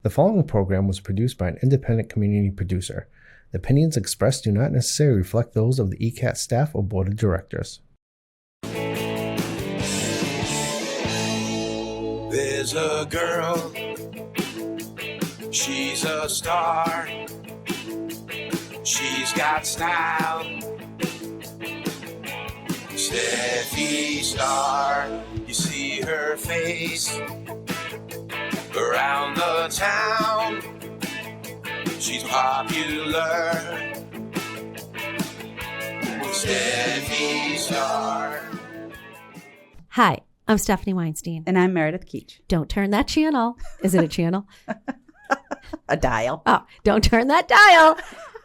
The following program was produced by an independent community producer. The opinions expressed do not necessarily reflect those of the ECAT staff or board of directors. There's a girl, she's a star, she's got style, Steffi Star, you see her face around the town, she's popular, Steffi Star. Hi, I'm Stephanie Weinstein. And I'm Meredith Keach. Don't turn that channel. Is it a channel? A dial. Oh, don't turn that dial.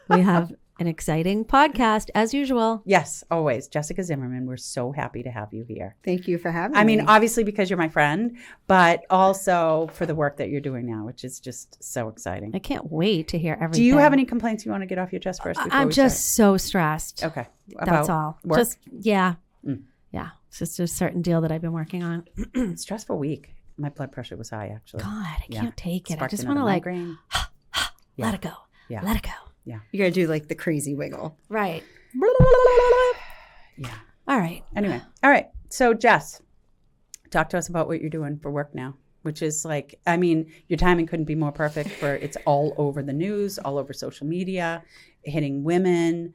We have an exciting podcast as usual. Yes, always. Jessica Zimmerman, we're so happy to have you here. Thank you for having me. I mean, obviously because you're my friend, but also for the work that you're doing now, which is just so exciting. I can't wait to hear everything. Do you have any complaints you want to get off your chest first? I'm just so stressed. Okay. That's all. Work? Just, yeah. Yeah. It's just a certain deal that I've been working on. Stressful week. My blood pressure was high, actually. God, I can't take it. I Sparked just want to another like, Yeah. let it go. Yeah. Let it go. Yeah. You got to do like the crazy wiggle. Right. Yeah. All right. Anyway. All right. So, Jess, talk to us about what you're doing for work now, which is like, I mean, your timing couldn't be more perfect for it's all over the news, all over social media, hitting women.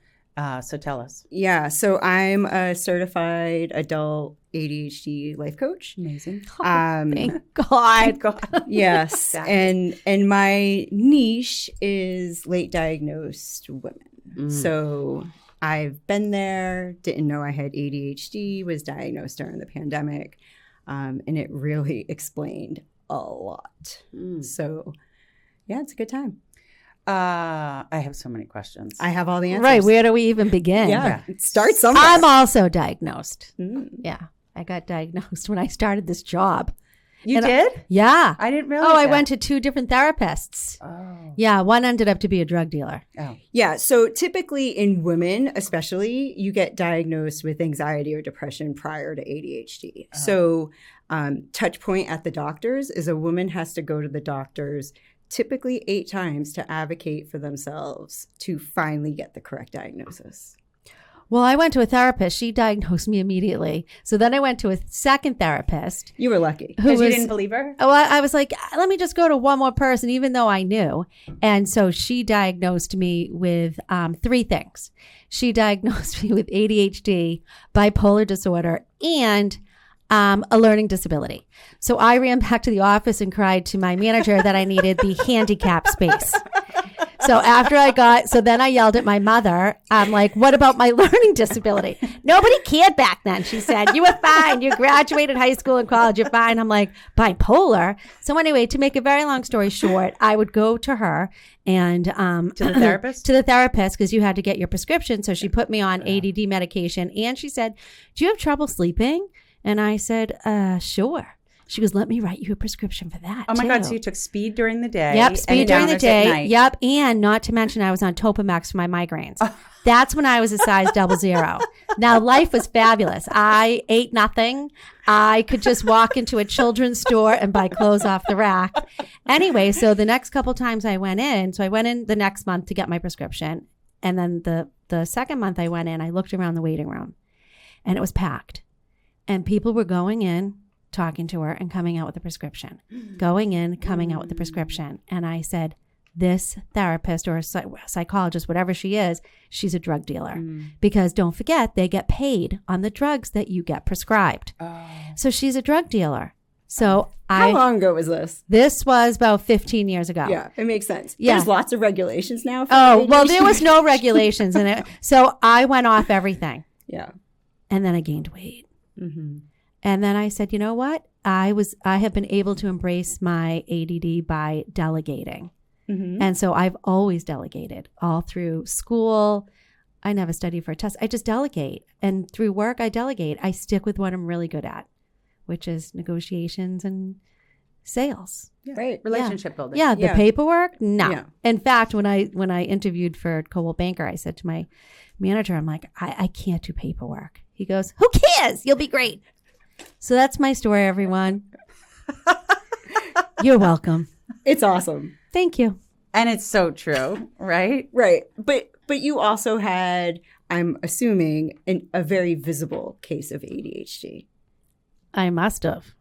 So tell us. Yeah. So I'm a certified adult ADHD life coach. Amazing. Thank God. Thank God. Yes. Exactly. And my niche is late diagnosed women. So I've been there, didn't know I had ADHD, was diagnosed during the pandemic. And it really explained a lot. So yeah, it's a good time. I have so many questions. I have all the answers. Right. Where do we even begin? Yeah. Start somewhere. I'm also diagnosed. Mm. Yeah. I got diagnosed when I started this job. You did? Yeah. I didn't realize I that. went to 2 different therapists. Oh. Yeah. One ended up to be a drug dealer. Oh. Yeah. So typically in women, especially, you get diagnosed with anxiety or depression prior to ADHD. So touch point at the doctors is a woman has to go to the doctors typically 8 times to advocate for themselves to finally get the correct diagnosis. Well, I went to a therapist. She diagnosed me immediately. So then I went to a second therapist. You were lucky. Because you didn't believe her? Oh, I was like, let me just go to one more person, even though I knew. And so she diagnosed me with 3 things. She diagnosed me with ADHD, bipolar disorder, and a learning disability. So I ran back to the office and cried to my manager that I needed the handicap space. So then I yelled at my mother. I'm like, what about my learning disability? Nobody cared back then. She said, you were fine. You graduated high school and college. You're fine. I'm like, bipolar? So anyway, to make a very long story short, I would go to her and To the therapist? To the therapist, because you had to get your prescription. So she put me on ADD medication. And she said, do you have trouble sleeping? And I said, sure. She goes, let me write you a prescription for that. Oh my too. God. So you took speed during the day. Yep, speed and during the downers at day. night. Yep, and not to mention I was on Topamax for my migraines. That's when I was a size 00. Now, life was fabulous. I ate nothing. I could just walk into a children's store and buy clothes off the rack. Anyway, so the next couple times I went in, so I went in the next month to get my prescription. And then the second month I went in, I looked around the waiting room and it was packed. And people were going in, talking to her and coming out with a prescription, going in, coming out with a prescription. And I said, this therapist or psychologist, whatever she is, she's a drug dealer. Because don't forget, they get paid on the drugs that you get prescribed. So she's a drug dealer. So How long ago was this? This was about 15 years ago. Yeah, it makes sense. Yeah. There's lots of regulations now. For Oh, well, ADHD. there was no regulations in it. So I went off everything. Yeah. And then I gained weight. And then I said, you know what? I have been able to embrace my ADD by delegating. And so I've always delegated all through school. I never studied for a test. I just delegate. And through work, I delegate. I stick with what I'm really good at, which is negotiations and sales. Yeah. Right. Relationship building. Yeah, the Yeah. paperwork? No. Yeah. In fact, when I interviewed for Coldwell Banker, I said to my manager, I'm like, I can't do paperwork. He goes, who cares? You'll be great. So that's my story, everyone. You're welcome. It's awesome. Thank you. And it's so true, right? Right. But you also had, I'm assuming, a very visible case of ADHD. I must have.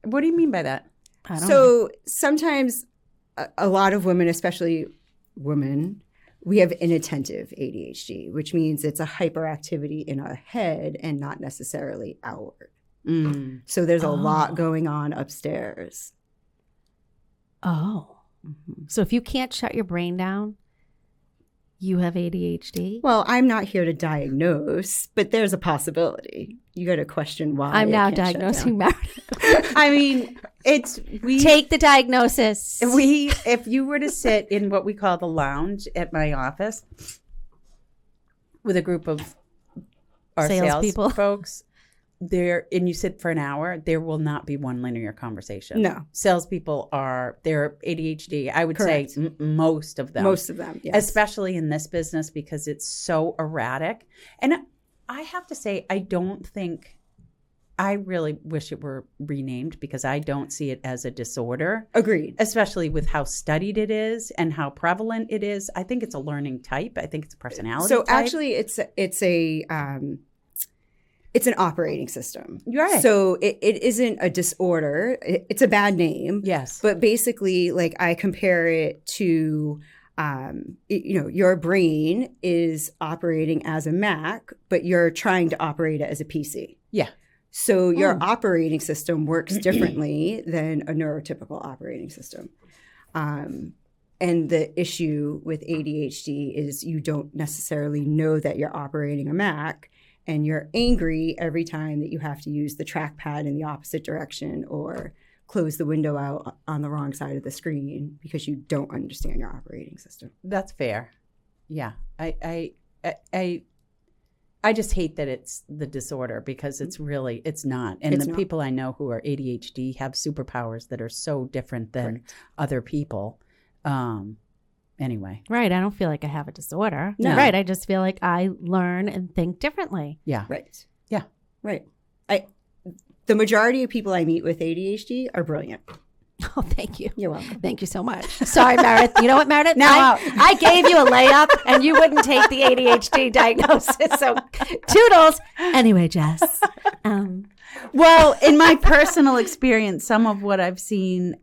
What do you mean by that? I don't know. So sometimes a lot of women, especially women, we have inattentive ADHD, which means it's a hyperactivity in our head and not necessarily outward. Mm. So there's a lot going on upstairs. Oh. So if you can't shut your brain down, you have ADHD? Well, I'm not here to diagnose, but there's a possibility. You got to question why. I'm it now can't shut diagnosing down. Meredith. I mean, Take the diagnosis. If you were to sit in what we call the lounge at my office with a group of our Salespeople. sales folks, and you sit for an hour, there will not be one linear conversation. No. Salespeople they're ADHD. I would say most of them. Most of them, yes. Especially in this business because it's so erratic. And I have to say, I really wish it were renamed because I don't see it as a disorder. Agreed. Especially with how studied it is and how prevalent it is. I think it's a learning type. I think it's a personality So type. actually, it's an operating system. Right. So it isn't a disorder. It's a bad name. Yes. But basically, like I compare it to, your brain is operating as a Mac, but you're trying to operate it as a PC. Yeah. So your operating system works differently than a neurotypical operating system. And the issue with ADHD is you don't necessarily know that you're operating a Mac, and you're angry every time that you have to use the trackpad in the opposite direction or close the window out on the wrong side of the screen because you don't understand your operating system. That's fair. Yeah. I just hate that it's the disorder because it's not. And It's the not. people I know who are ADHD have superpowers that are so different than Correct. other people. Anyway. Right. I don't feel like I have a disorder. No. Right. I just feel like I learn and think differently. Yeah. Right. Yeah. Right. The majority of people I meet with ADHD are brilliant. Oh, thank you. You're welcome. Thank you so much. Sorry, Meredith. You know what, Meredith? No. I gave you a layup and you wouldn't take the ADHD diagnosis. So toodles. Anyway, Jess. Well, in my personal experience, some of what I've seen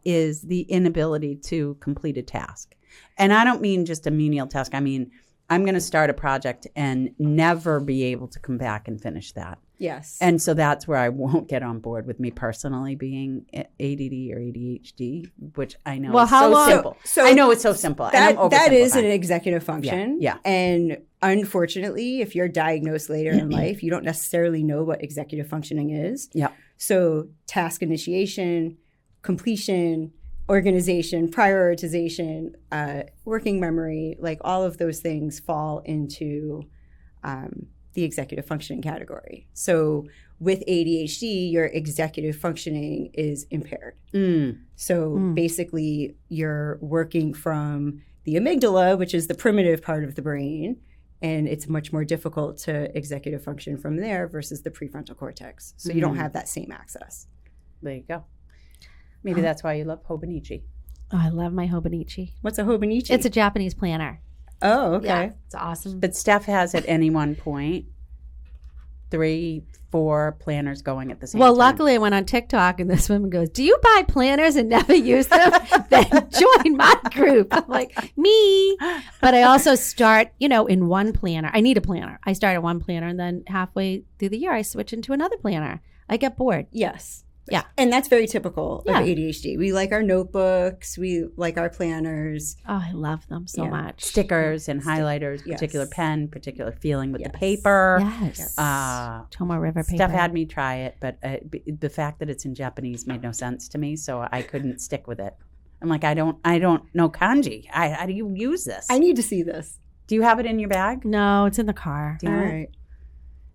is the inability to complete a task. And I don't mean just a menial task. I mean, I'm going to start a project and never be able to come back and finish that. Yes. And so that's where I won't get on board with me personally being ADD or ADHD, which I know is how so long- simple. I know it's so simple. and I'm That is oversimplifying. an executive function. Yeah. And unfortunately, if you're diagnosed later in life, you don't necessarily know what executive functioning is. Yeah. So task initiation, completion, organization, prioritization, working memory, like all of those things fall into the executive functioning category. So with ADHD, your executive functioning is impaired. So basically, you're working from the amygdala, which is the primitive part of the brain, and it's much more difficult to executive function from there versus the prefrontal cortex. So you don't have that same access. There you go. Maybe that's why you love Hobonichi. Oh, I love my Hobonichi. What's a Hobonichi? It's a Japanese planner. Oh, okay. Yeah, it's awesome. But Steph has at any one point 3-4 planners going at the same Well, time. luckily I went on TikTok and this woman goes, "Do you buy planners and never use them? Then join my group." I'm like, me. But I also start, in one planner. I need a planner. I start at one planner and then halfway through the year I switch into another planner. I get bored. Yes. Yeah. And that's very typical Yeah. of ADHD. We like our notebooks. We like our planners. Oh, I love them so Yeah. much. Stickers and highlighters, Yes. particular pen, particular feeling with Yes. the paper. Yes. Tomo River paper. Steph had me try it, but the fact that it's in Japanese made no sense to me, so I couldn't stick with it. I'm like, I don't know kanji. How do you use this? I need to see this. Do you have it in your bag? No, it's in the car. Do you All know it? right.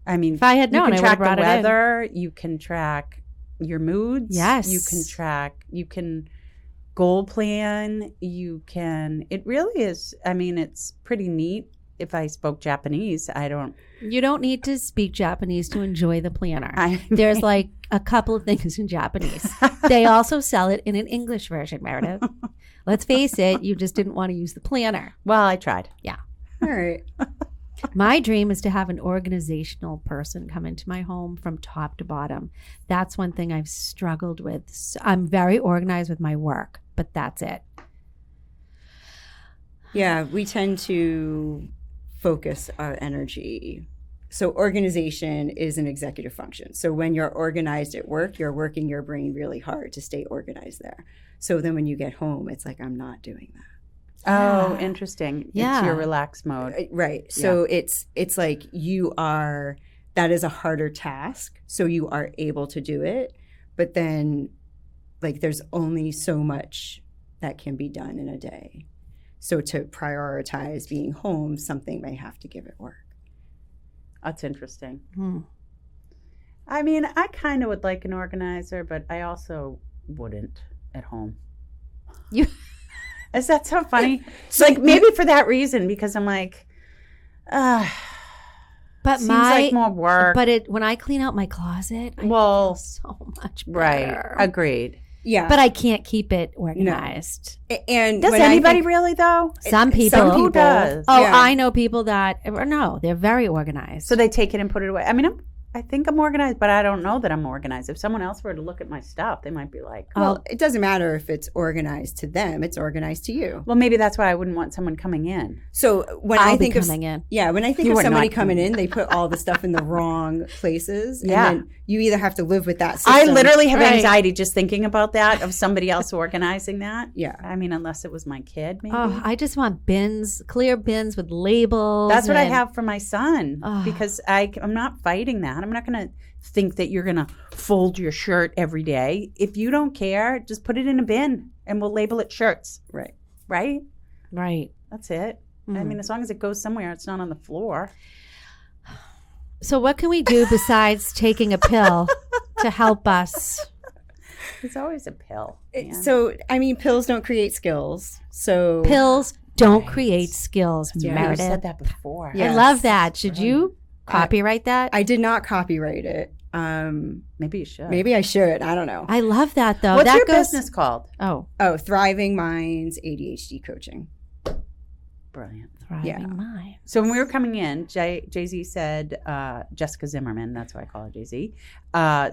I mean, If I had known, you I can would have track brought the it in. weather. You can track your moods. Yes. You can goal plan. It really is, it's pretty neat. if I spoke Japanese, I don't. You don't need to speak Japanese to enjoy the planner. I There's like a couple of things in Japanese. They also sell it in an English version, Meredith. Let's face it, you just didn't want to use the planner. Well, I tried. Yeah. All right. My dream is to have an organizational person come into my home from top to bottom. That's one thing I've struggled with. So I'm very organized with my work, but that's it. Yeah, we tend to focus our energy. So organization is an executive function. So when you're organized at work, you're working your brain really hard to stay organized there. So then when you get home, it's like, I'm not doing that. Oh, interesting. Yeah. It's your relaxed mode. Right. So it's like that is a harder task. So you are able to do it. But then like there's only so much that can be done in a day. So to prioritize being home, something may have to give it work. That's interesting. I mean, I kind of would like an organizer, but I also wouldn't at home. You Is that so funny? It's like maybe for that reason, because I'm like, but seems like more work. But when I clean out my closet, I feel so much better. Right. Agreed. Yeah. But I can't keep it organized. And Does anybody really though? Some people. Who does? Oh, Yeah. I know people that no, they're very organized. So they take it and put it away. I mean, I think I'm organized, but I don't know that I'm organized. If someone else were to look at my stuff, they might be like, Well, it doesn't matter if it's organized to them, it's organized to you. well, maybe that's why I wouldn't want someone coming in. So when I'll I be think of coming in. Yeah, when I think You of are somebody not coming coming in, they put all the stuff in the wrong places. Yeah. And then you either have to live with that system. I literally have Right. anxiety just thinking about that, of somebody else organizing that. Yeah. I mean, unless it was my kid, maybe. Oh, I just want bins, clear bins with labels. That's what I and- have for my son, because I'm not fighting that. I'm not going to think that you're going to fold your shirt every day. If you don't care, just put it in a bin and we'll label it shirts. Right. Right? Right. That's it. I mean, as long as it goes somewhere, it's not on the floor. So what can we do besides taking a pill to help us? There's always a pill. man. So, I mean, pills don't create skills. So Pills don't create skills, Yeah, you Meredith. said that before. Yeah. I love that. Should you copyright that? I did not copyright it. Maybe you should. Maybe I should. I don't know. I love that though. What's that your goes, business called? Oh, Oh, Thriving Minds ADHD Coaching. Brilliant. thriving Yeah. mind. So when we were coming in, Jay-Z said, Jessica Zimmerman, that's why I call her Jay-Z,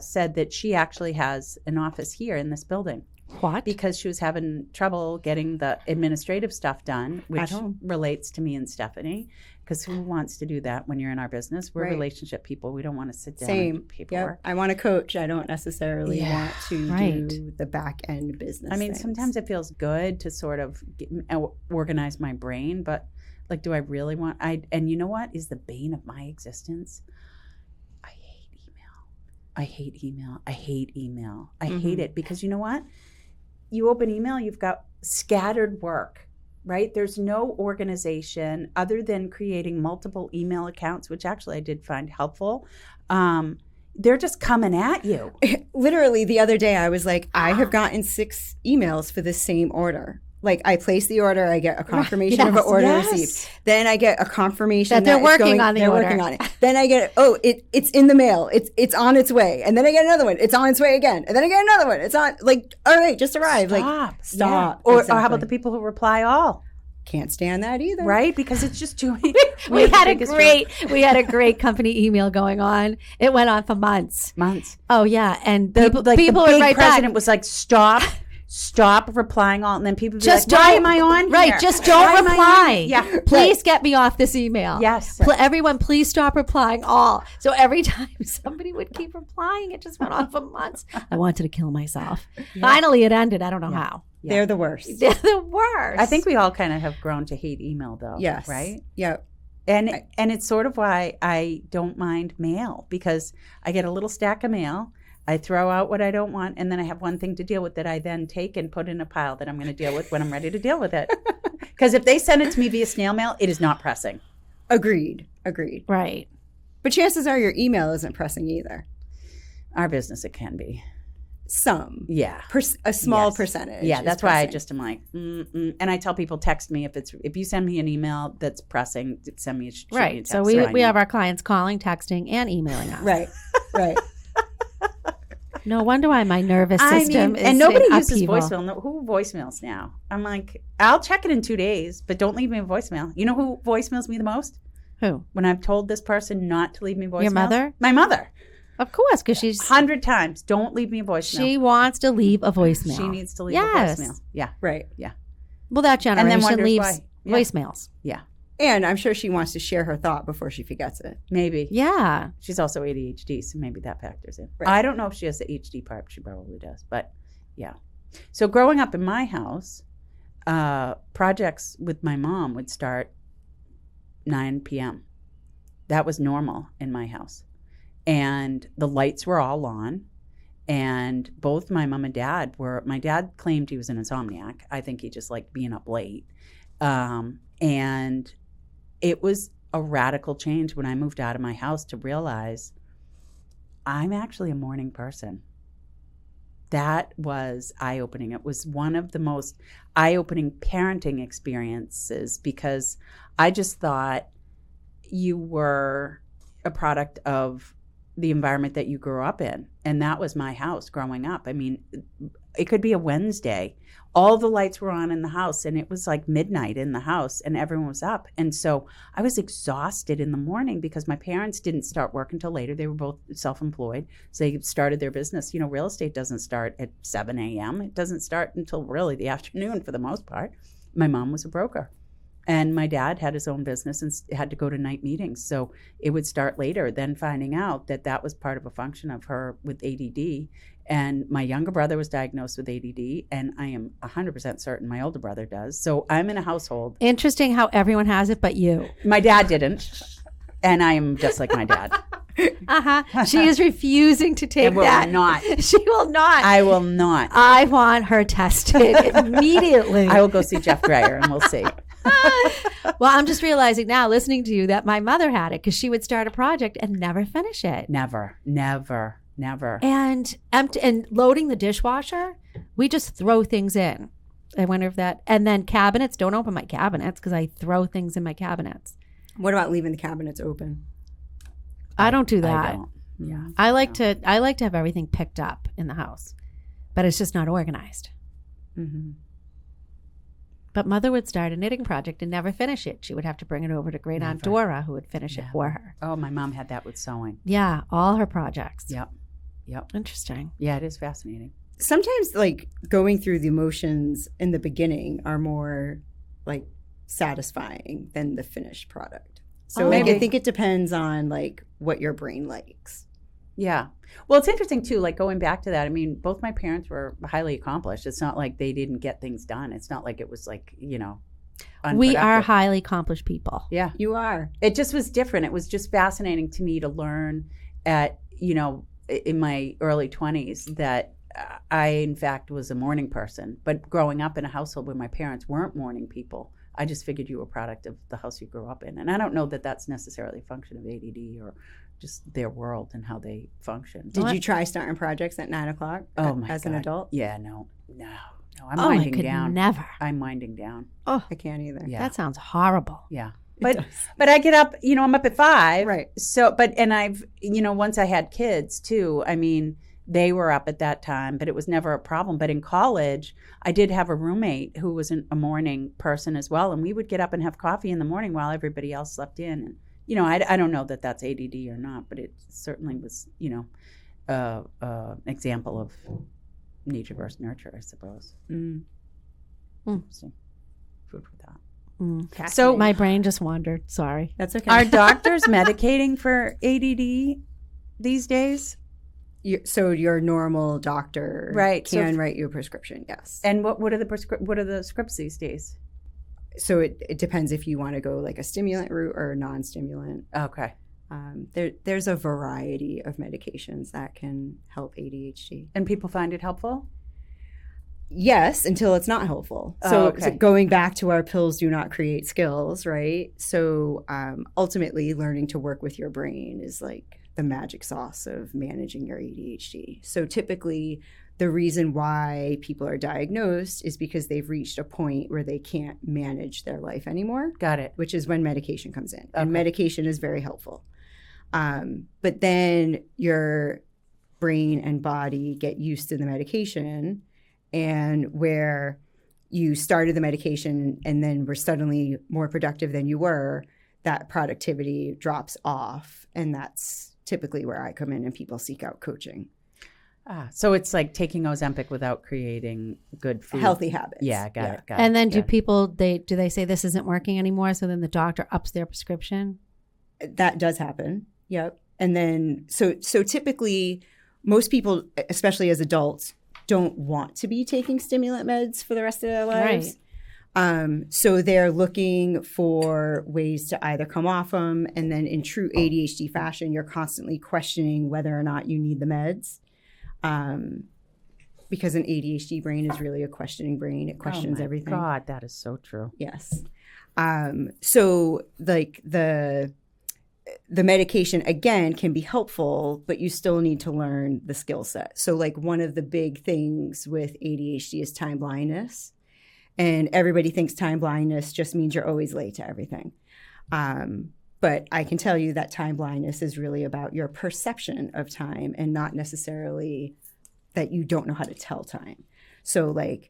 said that she actually has an office here in this building What? because she was having trouble getting the administrative stuff done, which home. relates to me and Stephanie, because who wants to do that when you're in our business? We're Right. relationship people. We don't want to sit down and Same. do paperwork. Yep. I want to coach. I don't necessarily Yeah. want to Right. do the back end business. I mean, things. sometimes it feels good to sort of organize my brain, but like, do I really want? And you know what is the bane of my existence? I hate email. I hate email. I hate email. I hate it because you know what? You open email, you've got scattered work, right? There's no organization other than creating multiple email accounts, which actually I did find helpful. They're just coming at you. Literally the other day, I was like, I have gotten 6 emails for the same order. Like I place the order, I get a confirmation of an order yes. received. Then I get a confirmation That they're it's working on the they're order. working on it. Then I get it's in the mail. It's on its way. And then I get another one. It's on its way again. And then I get another one. It's on like all right, just arrived. Like stop. Yeah. Or how Exactly. about the people who reply all? Can't stand that either. Right? Because it's just too We had a great company email going on. It went on for months. months. Oh yeah, and The, people, like, people the would big write president back. was like, stop replying all, and then people would be Just like, why don't- am I on Right, here? just Why don't am I on reply. here? Yeah. Please get me off this email. Yes. Everyone, please stop replying all. So every time somebody would keep replying, it just went on for months. I wanted to kill myself. Finally, it ended. I don't know how. Yeah. They're the worst. They're the worst. I think we all kind of have grown to hate email, though. Yes. Right? Yep. And it's sort of why I don't mind mail, because I get a little stack of mail. I throw out what I don't want, and then I have one thing to deal with that I then take and put in a pile that I'm going to deal with when I'm ready to deal with it. Because if they send it to me via snail mail, it is not pressing. Agreed. Right. But chances are your email isn't pressing either. Our business, it can be. some. Yeah. A small Yes. percentage. Yeah, is that's why I pressing. just am like, and I tell people, text me if you send me an email that's pressing, send me shoot me a Right. text So I we know. have our clients calling, texting, and emailing us. Right. Right. No wonder why my nervous system is and nobody in uses upheaval. voicemail. No, who voicemails now? I'm like, I'll check it in 2 days, but don't leave me a voicemail. You know who voicemails me the most? Who? When I've told this person not to leave me voicemail. Your mother? My mother. Of course, because she's 100 times. Don't leave me a voicemail. she wants to leave a voicemail. She needs to leave Yes. a voicemail. Yeah. Right. Well, that then generation wonders leaves why. Yeah. voicemails. Yeah. And I'm sure she wants to share her thought before she forgets it. Maybe. Yeah. She's also ADHD, so maybe that factors in. Right. I don't know if she has the HD part. She probably does, but yeah. So growing up in my house, projects with my mom would start 9 p.m. That was normal in my house. And the lights were all on. And both my mom and dad my dad claimed he was an insomniac. I think he just liked being up late. And it was a radical change when I moved out of my house to realize I'm actually a morning person. That was eye-opening. It was one of the most eye-opening parenting experiences because I just thought you were a product of the environment that you grew up in. And that was my house growing up. I mean, it could be a Wednesday. All the lights were on in the house and it was like midnight in the house and everyone was up. And so I was exhausted in the morning because my parents didn't start work until later. They were both self-employed. So they started their business. You know, real estate doesn't start at 7 a.m. It doesn't start until really the afternoon for the most part. My mom was a broker. And my dad had his own business and had to go to night meetings. So it would start later, then finding out that that was part of a function of her with ADD. And my younger brother was diagnosed with ADD, and I am 100% certain my older brother does. So I'm in a household. Interesting how everyone has it but you. My dad didn't, and I am just like my dad. She is refusing to take I will that. not. She will not. I will not. I want her tested immediately. I will go see Jeff Dreyer, and we'll see. Well, I'm just realizing now, listening to you, that my mother had it because she would start a project and never finish it. Never. And loading the dishwasher, we just throw things in. I wonder if that, and then cabinets, don't open my cabinets because I throw things in my cabinets. What about leaving the cabinets open? I don't do that. I don't. Yeah. I like to have everything picked up in the house, but it's just not organized. Mm-hmm. But mother would start a knitting project and never finish it. She would have to bring it over to great aunt Never. Dora, who would finish it for her. Oh, my mom had that with sewing. Yeah, all her projects. Yep. Interesting. Yeah, it is fascinating. Sometimes like going through the emotions in the beginning are more like satisfying than the finished product. So Oh. like, I Maybe. think it depends on like what your brain likes. Yeah. Well, it's interesting too, like going back to that. I mean, both my parents were highly accomplished. It's not like they didn't get things done. It's not like it was like, We are unproductive. highly accomplished people. Yeah. You are. It just was different. It was just fascinating to me to learn at, in my early 20s that I, in fact, was a morning person. But growing up in a household where my parents weren't morning people, I just figured you were a product of the house you grew up in. And I don't know that that's necessarily a function of ADD or just their world and how they function. Did you try starting projects at 9 o'clock as an adult? Yeah, no. I'm I winding could down. never. I'm winding down. I can't either. Yeah. That sounds horrible. Yeah. It But does. but I get up, I'm up at 5. Right. So, and I've, once I had kids too, I mean, they were up at that time, but it was never a problem. But in college, I did have a roommate who was a morning person as well. And we would get up and have coffee in the morning while everybody else slept in. And, I don't know that that's ADD or not, but it certainly was, example of nature versus nurture, I suppose. Mm. Interesting. Food for thought. Mm. So My brain just wandered. Sorry. That's okay. are doctors medicating for ADD these days? So your normal doctor Right, so can if- write you a prescription, yes. And what are the scripts these days? So it depends if you want to go like a stimulant route or a non-stimulant. Okay. There's a variety of medications that can help ADHD. And people find it helpful? Yes, until it's not helpful. Oh, So, okay. so going back to our pills do not create skills, right? So ultimately learning to work with your brain is like the magic sauce of managing your ADHD. So typically the reason why people are diagnosed is because they've reached a point where they can't manage their life anymore. Got it. Which is when medication comes in. Okay. And medication is very helpful. But then your brain and body get used to the medication, and where you started the medication and then were suddenly more productive than you were, that productivity drops off. And that's typically where I come in and people seek out coaching. So it's like taking Ozempic without creating good food. Healthy habits. Yeah, got it. And then do people, do they say this isn't working anymore? So then the doctor ups their prescription? That does happen. Yep. And then, so typically most people, especially as adults, don't want to be taking stimulant meds for the rest of their lives. Right. So they're looking for ways to either come off them. And then in true ADHD fashion, you're constantly questioning whether or not you need the meds. Because an ADHD brain is really a questioning brain. It questions everything. God, that is so true. Yes. So like the medication, again, can be helpful, but you still need to learn the skill set. So like one of the big things with ADHD is time blindness. And everybody thinks time blindness just means you're always late to everything. But I can tell you that time blindness is really about your perception of time and not necessarily that you don't know how to tell time. So like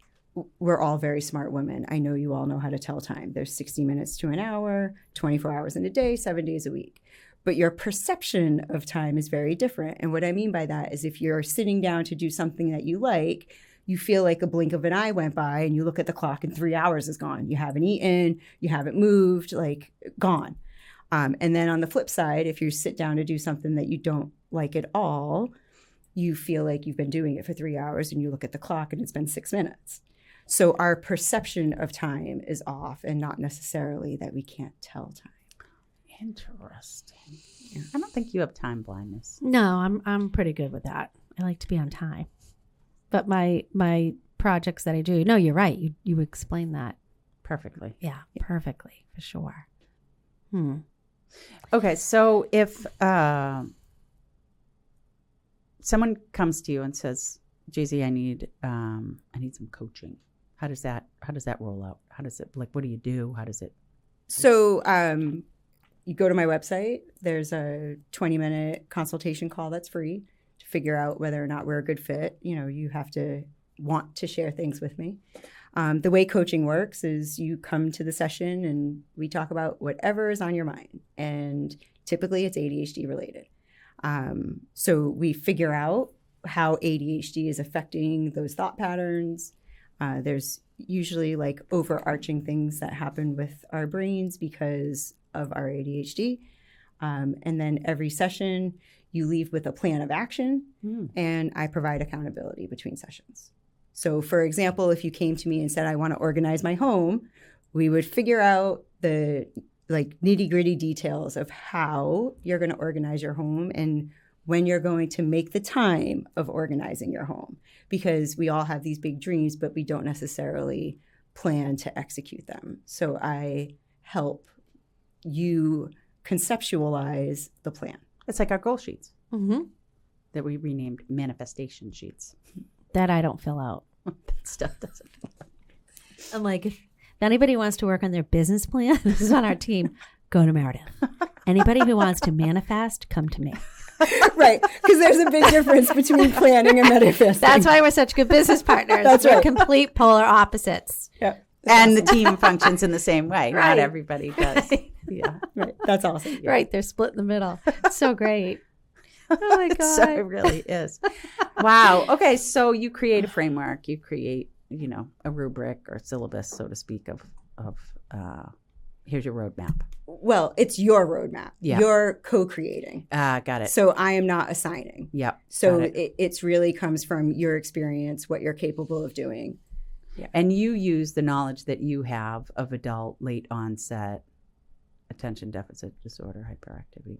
we're all very smart women. I know you all know how to tell time. There's 60 minutes to an hour, 24 hours in a day, 7 days a week. But your perception of time is very different. And what I mean by that is if you're sitting down to do something that you like, you feel like a blink of an eye went by and you look at the clock and 3 hours is gone. You haven't eaten, you haven't moved, like gone. And then on the flip side, if you sit down to do something that you don't like at all, you feel like you've been doing it for 3 hours and you look at the clock and it's been 6 minutes. So our perception of time is off and not necessarily that we can't tell time. Interesting. Yeah. I don't think you have time blindness. No, I'm pretty good with that. I like to be on time. But my projects that I do, no, you're right. You explained that Perfectly. Yeah, perfectly, for sure. Okay, so if someone comes to you and says, "JZ, I need some coaching," how does that roll out? How does it, like, what do you do? How does it? So you go to my website. There's a 20-minute consultation call that's free to figure out whether or not we're a good fit. You know, you have to want to share things with me. The way coaching works is you come to the session and we talk about whatever is on your mind. And typically it's ADHD related. So we figure out how ADHD is affecting those thought patterns. There's usually like overarching things that happen with our brains because of our ADHD. And then every session you leave with a plan of action and I provide accountability between sessions. So for example, if you came to me and said, I want to organize my home, we would figure out the like nitty-gritty details of how you're going to organize your home and when you're going to make the time of organizing your home. Because we all have these big dreams, but we don't necessarily plan to execute them. So I help you conceptualize the plan. It's like our goal sheets that we renamed manifestation sheets. That I don't fill out. That stuff doesn't. I'm like, if anybody wants to work on their business plan, this is on our team, go to Meredith. Anybody who wants to manifest, come to me. Right, because there's a big difference between planning and manifesting. That's why we're such good business partners. That's We're right. complete polar opposites. Yeah. And the team functions in the same way. Right. Not everybody does. Yeah. Right. That's awesome. Yeah. Right, they're split in the middle. It's so great. Oh my God. So it really is. Wow. Okay, so you create a framework. You create, a rubric or syllabus, so to speak, of here's your roadmap. Well, it's your roadmap. Yeah. You're co-creating. Got it. So I am not assigning. Yep. So it's really comes from your experience, what you're capable of doing. Yeah. And you use the knowledge that you have of adult late onset attention deficit disorder hyperactivity.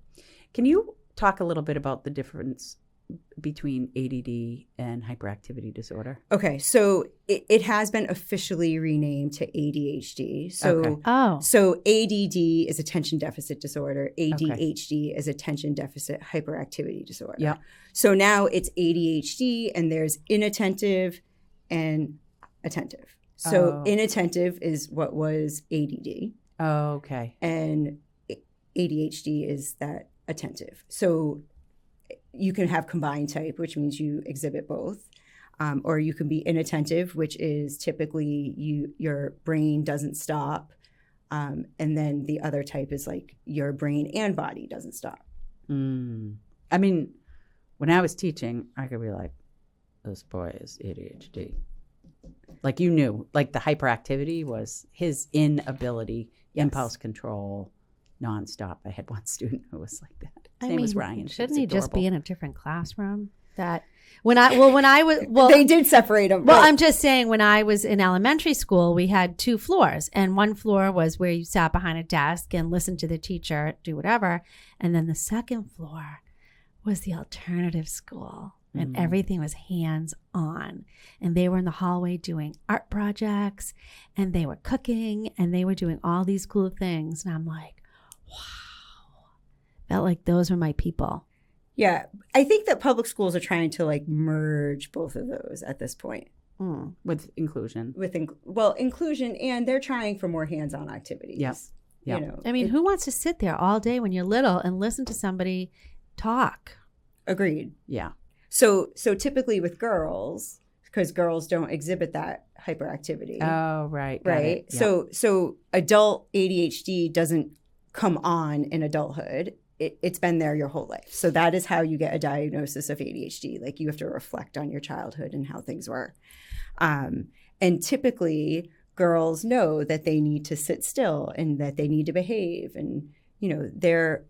Can you talk a little bit about the difference between ADD and hyperactivity disorder? Okay, so it has been officially renamed to ADHD. So, Oh. so ADD is attention deficit disorder. ADHD is attention deficit hyperactivity disorder. Yeah. So now it's ADHD, and there's inattentive and attentive. So inattentive is what was ADD, Oh, okay. and ADHD is that attentive. So you can have combined type, which means you exhibit both, or you can be inattentive, which is typically your brain doesn't stop, and then the other type is like your brain and body doesn't stop. I mean, when I was teaching, I could be like, this boy is ADHD. Like you knew, like the hyperactivity was his inability, impulse control, nonstop. I had one student who was like that. His name was Ryan. Shouldn't he just be in a different classroom? That when I was They did separate them. Well, right? I'm just saying, when I was in elementary school, we had 2 floors, and one floor was where you sat behind a desk and listened to the teacher do whatever, and then the second floor was the alternative school, and everything was hands on, and they were in the hallway doing art projects, and they were cooking, and they were doing all these cool things, and I'm like, wow, felt like those were my people. Yeah, I think that public schools are trying to like merge both of those at this point. With inclusion. With inclusion, and they're trying for more hands-on activities. Yes. You know, I mean, who wants to sit there all day when you're little and listen to somebody talk? Agreed. Yeah. So typically with girls, because girls don't exhibit that hyperactivity. Oh, right. Got Right. it. Yeah. So adult ADHD doesn't come on in adulthood. It's been there your whole life. So that is how you get a diagnosis of ADHD. Like you have to reflect on your childhood and how things were. And typically girls know that they need to sit still and that they need to behave. And, you know, they're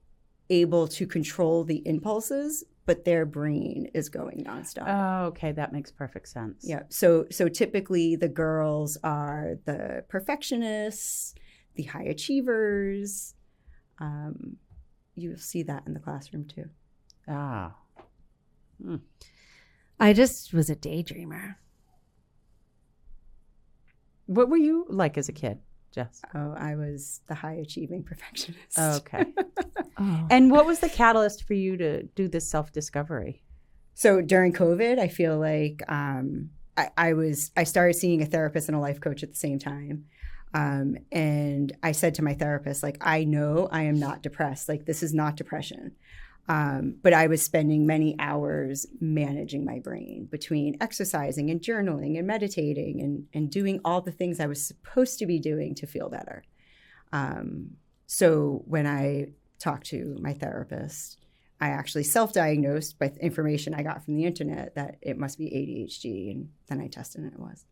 able to control the impulses, but their brain is going nonstop. Oh, okay. That makes perfect sense. Yeah. So typically the girls are the perfectionists, the high achievers. You'll see that in the classroom too. Ah. I just was a daydreamer. What were you like as a kid, Jess? Oh, I was the high achieving perfectionist. Okay. Oh. And what was the catalyst for you to do this self-discovery? So during COVID, I feel like I started seeing a therapist and a life coach at the same time. And I said to my therapist, like, I know I am not depressed. Like, this is not depression. But I was spending many hours managing my brain between exercising and journaling and meditating and doing all the things I was supposed to be doing to feel better. So when I talked to my therapist, I actually self-diagnosed by information I got from the internet that it must be ADHD. And then I tested and it was.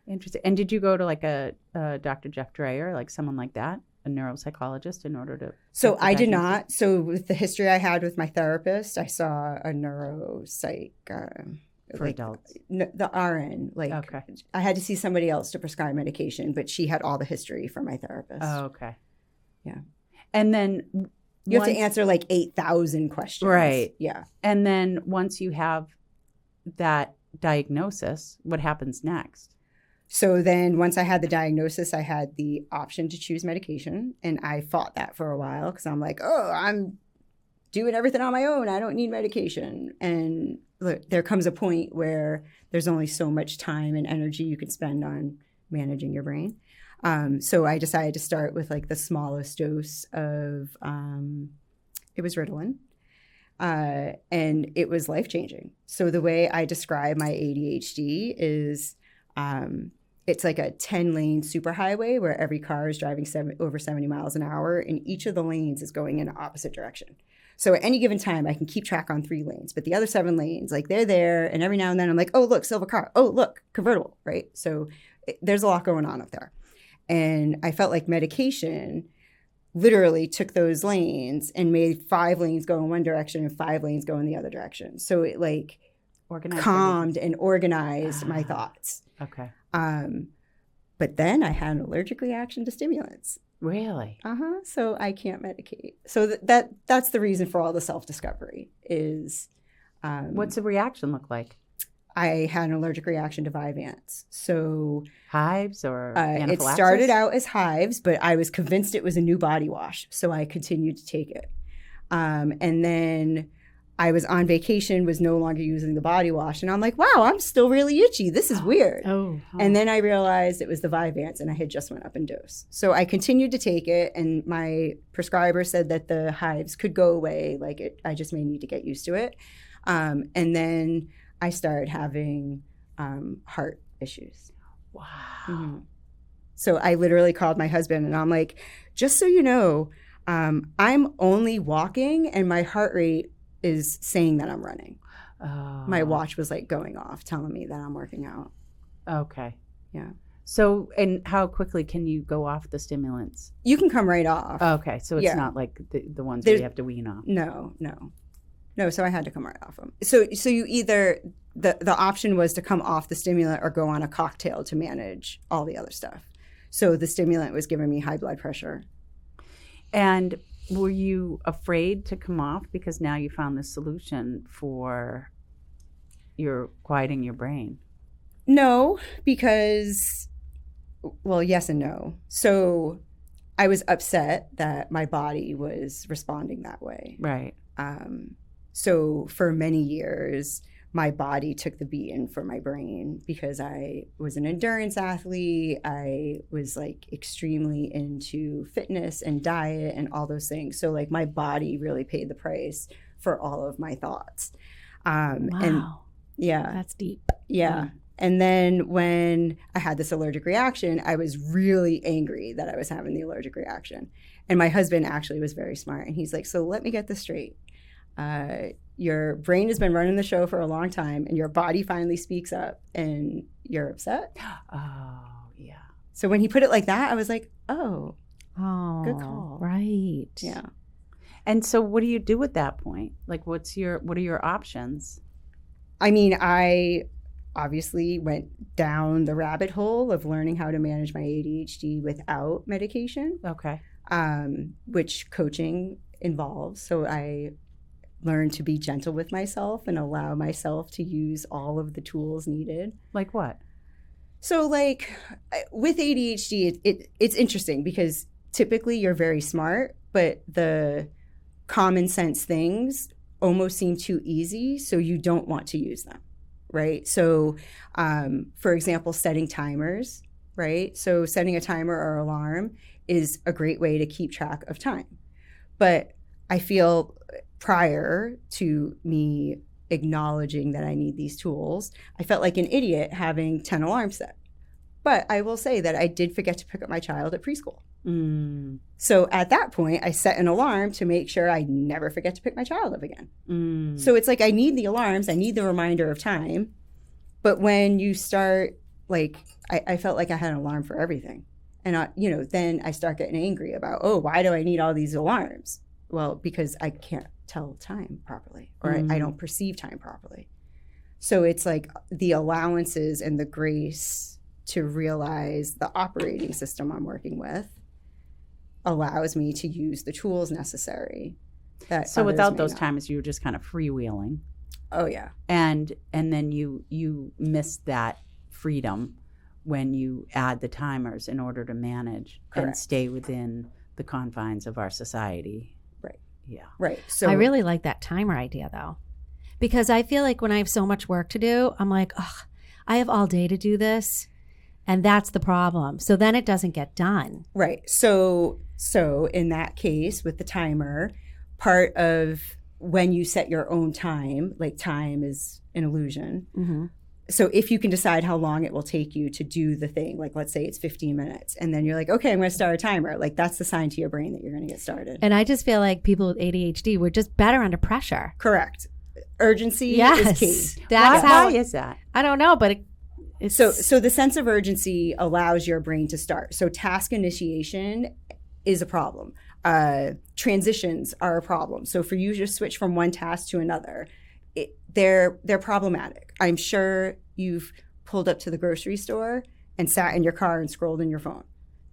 Interesting. And did you go to like a Dr. Jeff Dreyer, like someone like that, a neuropsychologist, in order to? So I did not. So with the history I had with my therapist, I saw a neuropsych For adults. The RN. Like, Okay. I had to see somebody else to prescribe medication, but she had all the history from my therapist. Oh, okay. Yeah. And then You have to answer like 8,000 questions. Right. Yeah. And then once you have that diagnosis, what happens next? So then once I had the diagnosis, I had the option to choose medication. And I fought that for a while because I'm like, oh, I'm doing everything on my own. I don't need medication. And look, there comes a point where there's only so much time and energy you can spend on managing your brain. So I decided to start with like the smallest dose of, it was Ritalin. And it was life-changing. So the way I describe my ADHD is it's like a 10-lane superhighway where every car is driving over 70 miles an hour, and each of the lanes is going in the opposite direction. So at any given time, I can keep track on 3 lanes, but the other 7 lanes, like they're there, and every now and then I'm like, oh, look, silver car. Oh, look, convertible, right? So there's a lot going on up there. And I felt like medication literally took those lanes and made 5 lanes go in one direction and 5 lanes go in the other direction. So it like calmed and organized my thoughts. Okay. But then I had an allergic reaction to stimulants. Really? So I can't medicate. So that's the reason for all the self-discovery is What's the reaction look like? I had an allergic reaction to Vyvanse. So Hives or it anaphylaxis? started out as hives, but I was convinced it was a new body wash. So I continued to take it. And then I was on vacation, was no longer using the body wash. And I'm like, wow, I'm still really itchy. This is weird. And then I realized it was the Vyvanse, and I had just went up in dose. So I continued to take it, and my prescriber said that the hives could go away. I just may need to get used to it. And then I started having heart issues. Wow. Mm-hmm. So I literally called my husband, and I'm like, just so you know, I'm only walking, and my heart rate is saying that I'm running. Oh. My watch was going off, telling me that I'm working out. Okay. Yeah. So, and how quickly can you go off the stimulants? You can come right off. Okay. So it's not like the ones where you have to wean off. No. So I had to come right off them. So you either, the option was to come off the stimulant or go on a cocktail to manage all the other stuff. So the stimulant was giving me high blood pressure. And were you afraid to come off because now you found the solution for quieting your brain? No, because, well, yes and no. So I was upset that my body was responding that way. Right. So for many years, my body took the beating for my brain because I was an endurance athlete. I was extremely into fitness and diet and all those things. So my body really paid the price for all of my thoughts. Wow. And yeah. That's deep. Yeah. Mm. And then when I had this allergic reaction, I was really angry that I was having the allergic reaction. And my husband actually was very smart. And he's like, so let me get this straight. Your brain has been running the show for a long time, and your body finally speaks up, and you're upset. Oh, yeah. So when he put it like that, I was like, oh, good call. Right. Yeah. And so what do you do at that point? What are your options? I mean, I obviously went down the rabbit hole of learning how to manage my ADHD without medication. Okay. Which coaching involves. So I learned to be gentle with myself and allow myself to use all of the tools needed. Like what? So with ADHD, it's interesting because typically you're very smart, but the common sense things almost seem too easy, so you don't want to use them, right? So for example, setting timers, right? So setting a timer or alarm is a great way to keep track of time. But I feel prior to me acknowledging that I need these tools, I felt like an idiot having 10 alarms set. But I will say that I did forget to pick up my child at preschool. Mm. So at that point, I set an alarm to make sure I never forget to pick my child up again. Mm. So it's I need the alarms, I need the reminder of time. But when you start, I felt like I had an alarm for everything. And, then I start getting angry about, why do I need all these alarms? Well, because I can't tell time properly, or I don't perceive time properly. So it's the allowances and the grace to realize the operating system I'm working with allows me to use the tools necessary. So without those times, you were just kind of freewheeling. Oh yeah. And then you miss that freedom when you add the timers in order to manage and stay within the confines of our society. Right. Yeah. Right. So I really like that timer idea though, because I feel like when I have so much work to do, I'm like, oh, I have all day to do this. And that's the problem. So then it doesn't get done. Right. So in that case with the timer, part of when you set your own time, time is an illusion. Mm-hmm. So if you can decide how long it will take you to do the thing, let's say it's 15 minutes, and then you're like, okay, I'm going to start a timer. That's the sign to your brain that you're going to get started. And I just feel like people with ADHD, we're just better under pressure. Correct. Urgency is key. That's why is that? I don't know, but it's... So the sense of urgency allows your brain to start. So task initiation is a problem. Transitions are a problem. So for you to switch from one task to another, they're problematic. I'm sure you've pulled up to the grocery store and sat in your car and scrolled in your phone.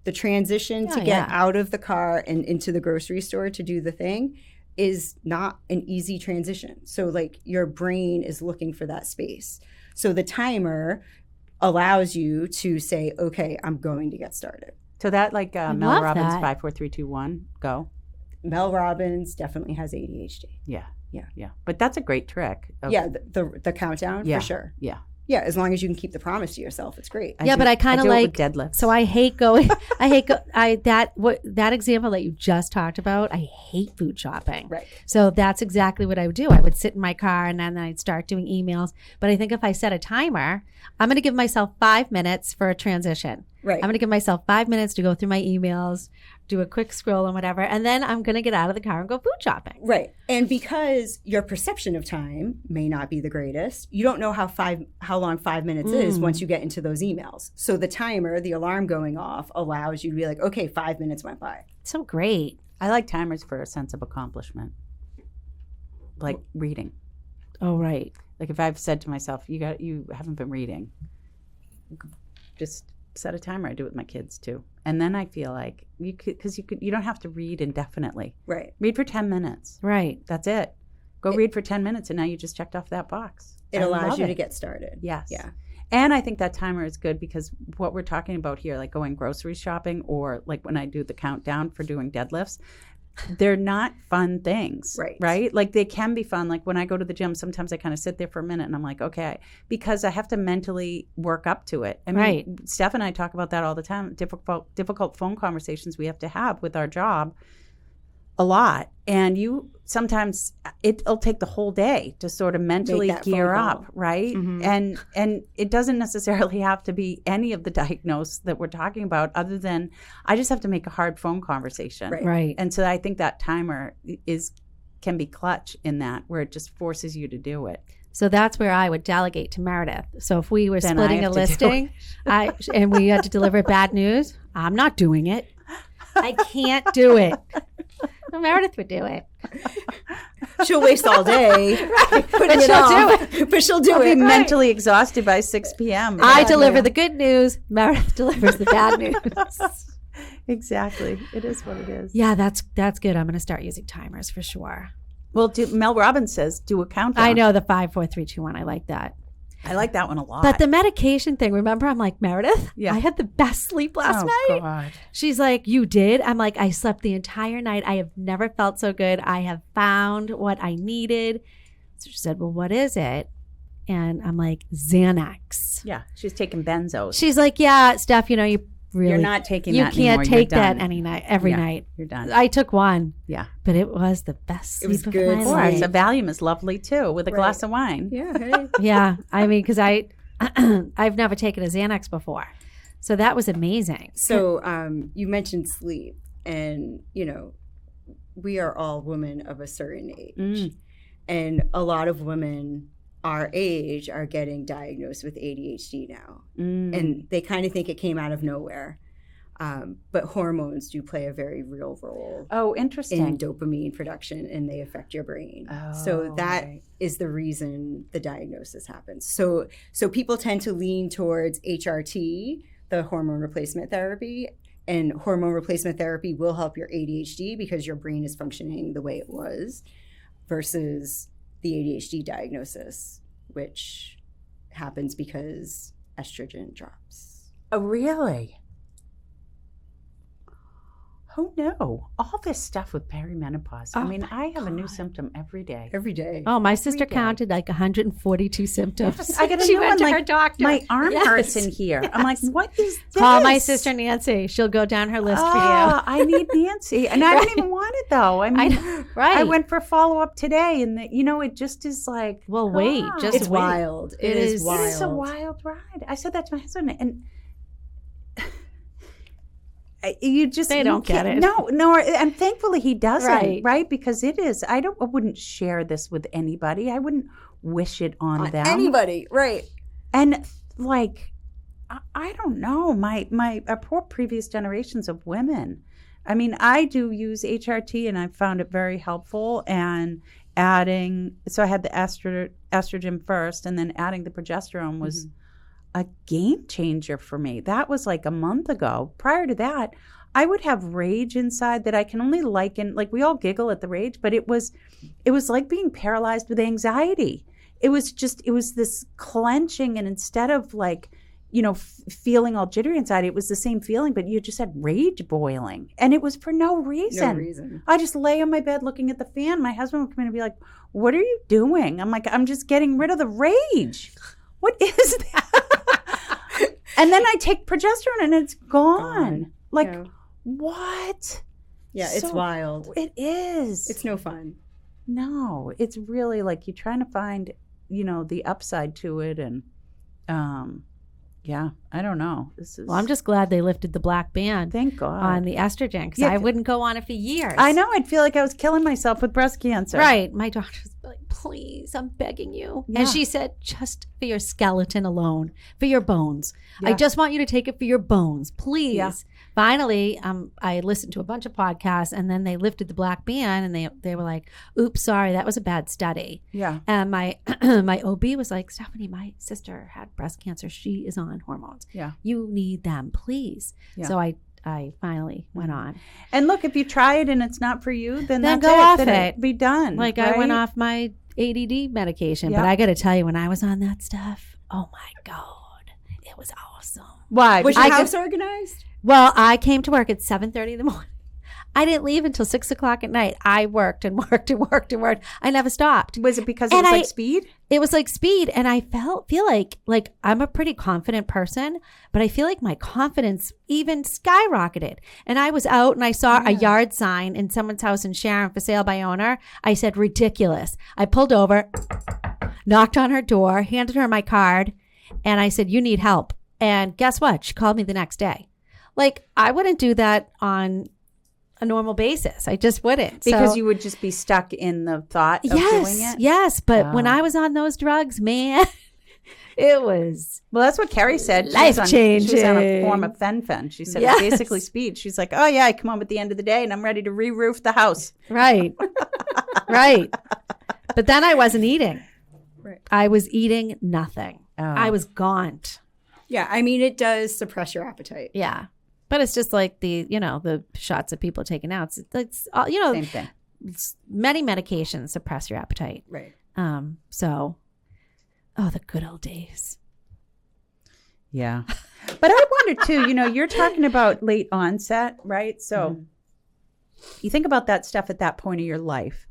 The transition to get out of the car and into the grocery store to do the thing, is not an easy transition. So like your brain is looking for that space. So the timer allows you to say, okay, I'm going to get started. So that like Mel love Robbins, that. 5, 4, 3, 2, 1, go. Mel Robbins definitely has ADHD. Yeah. Yeah. Yeah. But that's a great trick. Yeah, the countdown Yeah. for sure. Yeah. Yeah, as long as you can keep the promise to yourself, it's great. Yeah, but I kind of do it like with deadlifts. So I hate going. That example that you just talked about. I hate food shopping. Right. So that's exactly what I would do. I would sit in my car and then I'd start doing emails. But I think if I set a timer, I'm going to give myself 5 minutes for a transition. Right. I'm going to give myself 5 minutes to go through my emails, do a quick scroll and whatever, and then I'm going to get out of the car and go food shopping. Right. And because your perception of time may not be the greatest, you don't know how long 5 minutes is once you get into those emails. So the timer, the alarm going off, allows you to be like, okay, 5 minutes went by. So great. I like timers for a sense of accomplishment. Like reading. Oh, right. Like if I've said to myself, you haven't been reading, just set a timer. I do it with my kids too. And then I feel like you don't have to read indefinitely. Right. Read for 10 minutes. Right. That's it. Go read for 10 minutes and now you just checked off that box. It I allows love you it. to get started. Yes. Yeah. And I think that timer is good because what we're talking about here, like going grocery shopping or like when I do the countdown for doing deadlifts, they're not fun things. Right. Right? Like they can be fun. Like when I go to the gym, sometimes I kind of sit there for a minute and I'm like, okay, because I have to mentally work up to it. I mean, Right. Steph and I talk about that all the time. Difficult phone conversations we have to have with our job a lot. And sometimes it'll take the whole day to sort of mentally that phone gear call. up, right? Mhm. And it doesn't necessarily have to be any of the diagnose that we're talking about, other than I just have to make a hard phone conversation. Right. Right. And so I think that timer can be clutch in that, where it just forces you to do it. So that's where I would delegate to Meredith. So if we were Then I splitting a have to do listing, and we had to deliver bad news, I'm not doing it. I can't do it. Well, Meredith would do it. She'll waste all day. But she'll do it. But she'll do I'll be it. mentally exhausted by 6 p.m. I deliver the good news. Meredith delivers the bad news. Exactly. It is what it is. Yeah, that's good. I'm going to start using timers for sure. Well, Mel Robbins says do a countdown. I know the 5, 4, 3, 2, 1. I like that. I like that one a lot. But the medication thing, remember, I'm like, Meredith, Yeah. I had the best sleep last night. God. She's like, you did? I'm like, I slept the entire night. I have never felt so good. I have found what I needed. So she said, well, what is it? And I'm like, Xanax. Yeah, she's taking benzos. She's like, yeah, Steph, you really, You're not taking you that can't anymore. take You're that done. every Yeah. night. You're done. I took one, Yeah. but it was the best It was sleep good of my Of course. life. A Valium is lovely too, with a Right. glass of wine. Yeah. Hey. Yeah, I mean, because I've never taken a Xanax before, so that was amazing. So you mentioned sleep, and we are all women of a certain age, and a lot of women our age are getting diagnosed with ADHD now, and they kind of think it came out of nowhere. But hormones do play a very real role Oh, interesting. in dopamine production, and they affect your brain. Oh, So that right. is the reason the diagnosis happens. So people tend to lean towards HRT, the hormone replacement therapy, and hormone replacement therapy will help your ADHD because your brain is functioning the way it was, versus the ADHD diagnosis, which happens because estrogen drops. Oh, really? Oh, no. All this stuff with perimenopause. I Oh, mean, my I have a new God. symptom every day. Every day. Oh, my sister day. counted like 142 symptoms. I got a She new went one, to like, her doctor. My arm Yes. hurts in here. I'm like, what is this? Call my sister Nancy. She'll go down her list for Ah, I need Nancy. And I don't even want it, though. I mean, you. Right. I went for follow-up today, and it just is like, Well, wait, God. just It's wait. wild. It is wild. It is a wild ride. I said that to my husband, and you just They you don't get can't- it. No, and thankfully he doesn't, Right. Because it is. I wouldn't share this with anybody. I wouldn't wish it on them. Anybody, right? And like, I don't know, my poor previous generations of women. I mean, I do use HRT, and I found it very helpful. And so I had the estrogen first, and then adding the progesterone was a game changer for me. That was like a month ago. Prior to that, I would have rage inside that I can only liken, like we all giggle at the rage, but it was like being paralyzed with anxiety. It was this clenching, and instead of like, feeling all jittery inside, it was the same feeling, but you just had rage boiling, and it was for no reason. No reason. I just lay on my bed looking at the fan. My husband would come in and be like, "What are you doing?" I'm like, "I'm just getting rid of the rage." What is that? And then I take progesterone and it's gone. Like, Yeah. what? Yeah, it's wild. It is. It's no fun. No, it's really like you're trying to find, the upside to it. And, yeah, I don't know. Well, I'm just glad they lifted the black band thank God on the estrogen, because Yeah, I wouldn't go on it for years. I know. I'd feel like I was killing myself with breast cancer. Right. My doctor's like, please, I'm begging you. Yeah. And she said, just for your skeleton alone, for your bones. I Yeah. just want you to take it for your bones, please. Yeah. Finally, I listened to a bunch of podcasts, and then they lifted the black band, and they were like, oops, sorry, that was a bad study. Yeah. And my my OB was like, Stephanie, my sister had breast cancer. She is on hormones. Yeah. You need them, please. Yeah. So I finally went on. And look, if you try it and it's not for you, then that's go it. off Then it. Be done. Like right? I went off my ADD medication, Yeah. but I got to tell you, when I was on that stuff, oh my God, it was awesome. Why? Was I your could- house organized? Well, I came to work at 7:30 in the morning. I didn't leave until 6 o'clock at night. I worked and worked and worked and worked. I never stopped. Was it because it And was I- like speed? It was like speed, and I feel like I'm a pretty confident person, but I feel like my confidence even skyrocketed. And I was out and I saw a yard sign in someone's house in Sharon for sale by owner. I said, ridiculous. I pulled over, knocked on her door, handed her my card, and I said, you need help. And guess what? She called me the next day. Like, I wouldn't do that on a normal basis. I just wouldn't. Because So- you would just be stuck in the thought of doing yes, it? yes. But when Oh. I was on those drugs, man, it was Well, that's what Carrie said. She was Life-changing. She was on a form of fen-phen. She said Yes. it's basically speed. She's like, oh, yeah, I come home at the end of the day and I'm ready to re-roof the house. right, right. But then I wasn't eating. Right. I was eating nothing. Oh. I was gaunt. Yeah, I mean, it does suppress your appetite. Yeah. But it's just like the shots that people are taking now. It's Same thing. many medications suppress your appetite. Right. So, the good old days. Yeah. But I wonder too, you're talking about late onset, right? So you think about that stuff at that point of your life.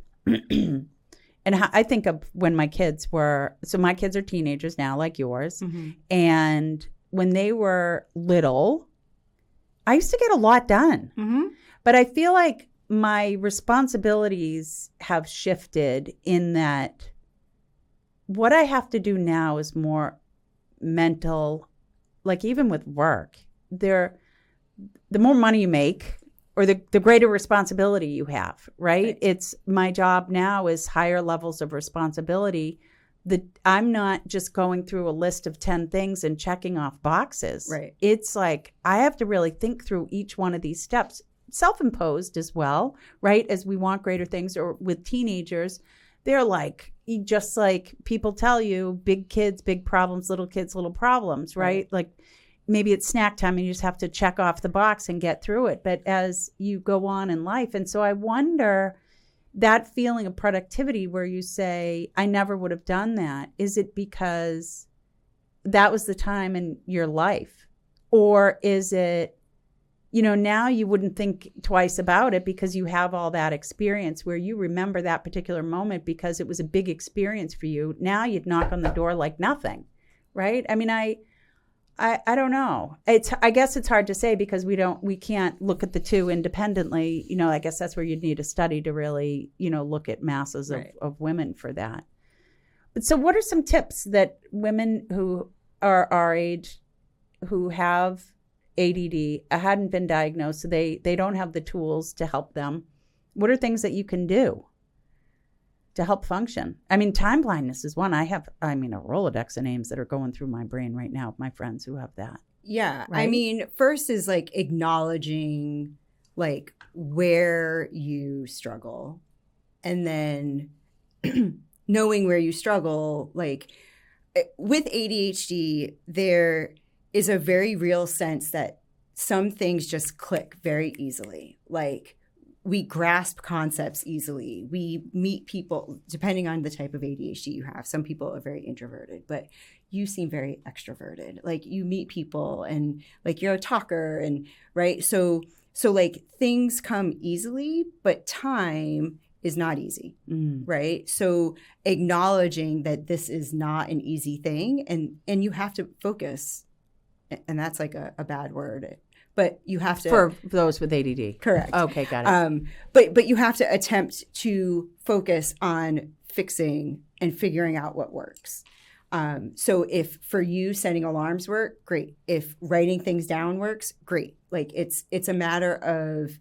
And how, I think of when my kids were, so my kids are teenagers now, like yours. Mm-hmm. And when they were little, I used to get a lot done. Mm-hmm. But I feel like my responsibilities have shifted in that what I have to do now is more mental, like even with work. The more money you make, or the greater responsibility you have, right? It's my job now is higher levels of responsibility. I'm not just going through a list of 10 things and checking off boxes. Right. It's like I have to really think through each one of these steps, self-imposed as well, right? As we want greater things, or with teenagers, they're like, just like people tell you, big kids, big problems, little kids, little problems, right? Like maybe it's snack time and you just have to check off the box and get through it. But as you go on in life, and so I wonder, that feeling of productivity where you say, I never would have done that, is it because that was the time in your life? Or is it, now you wouldn't think twice about it because you have all that experience where you remember that particular moment because it was a big experience for you. Now you'd knock on the door like nothing, right? I mean, I don't know. I guess it's hard to say because we can't look at the two independently. I guess that's where you'd need a study to really, look at masses of women for that. But so what are some tips that women who are our age, who have ADD, hadn't been diagnosed, so they don't have the tools to help them? What are things that you can do to help function? I mean, time blindness is one. I have a Rolodex of names that are going through my brain right now of my friends who have that. Yeah. I Right? mean, first is like acknowledging like where you struggle, and then knowing where you struggle, like with ADHD, there is a very real sense that some things just click very easily. Like we grasp concepts easily. We meet people, depending on the type of ADHD you have. Some people are very introverted, but you seem very extroverted. Like you meet people and like you're a talker and right. So like things come easily, but time is not easy, right? So acknowledging that this is not an easy thing and you have to focus, and that's like a bad word, but you have to. For those with ADD. Correct. Okay, got it. But you have to attempt to focus on fixing and figuring out what works. So if for you setting alarms work, great. If writing things down works, great. Like it's a matter of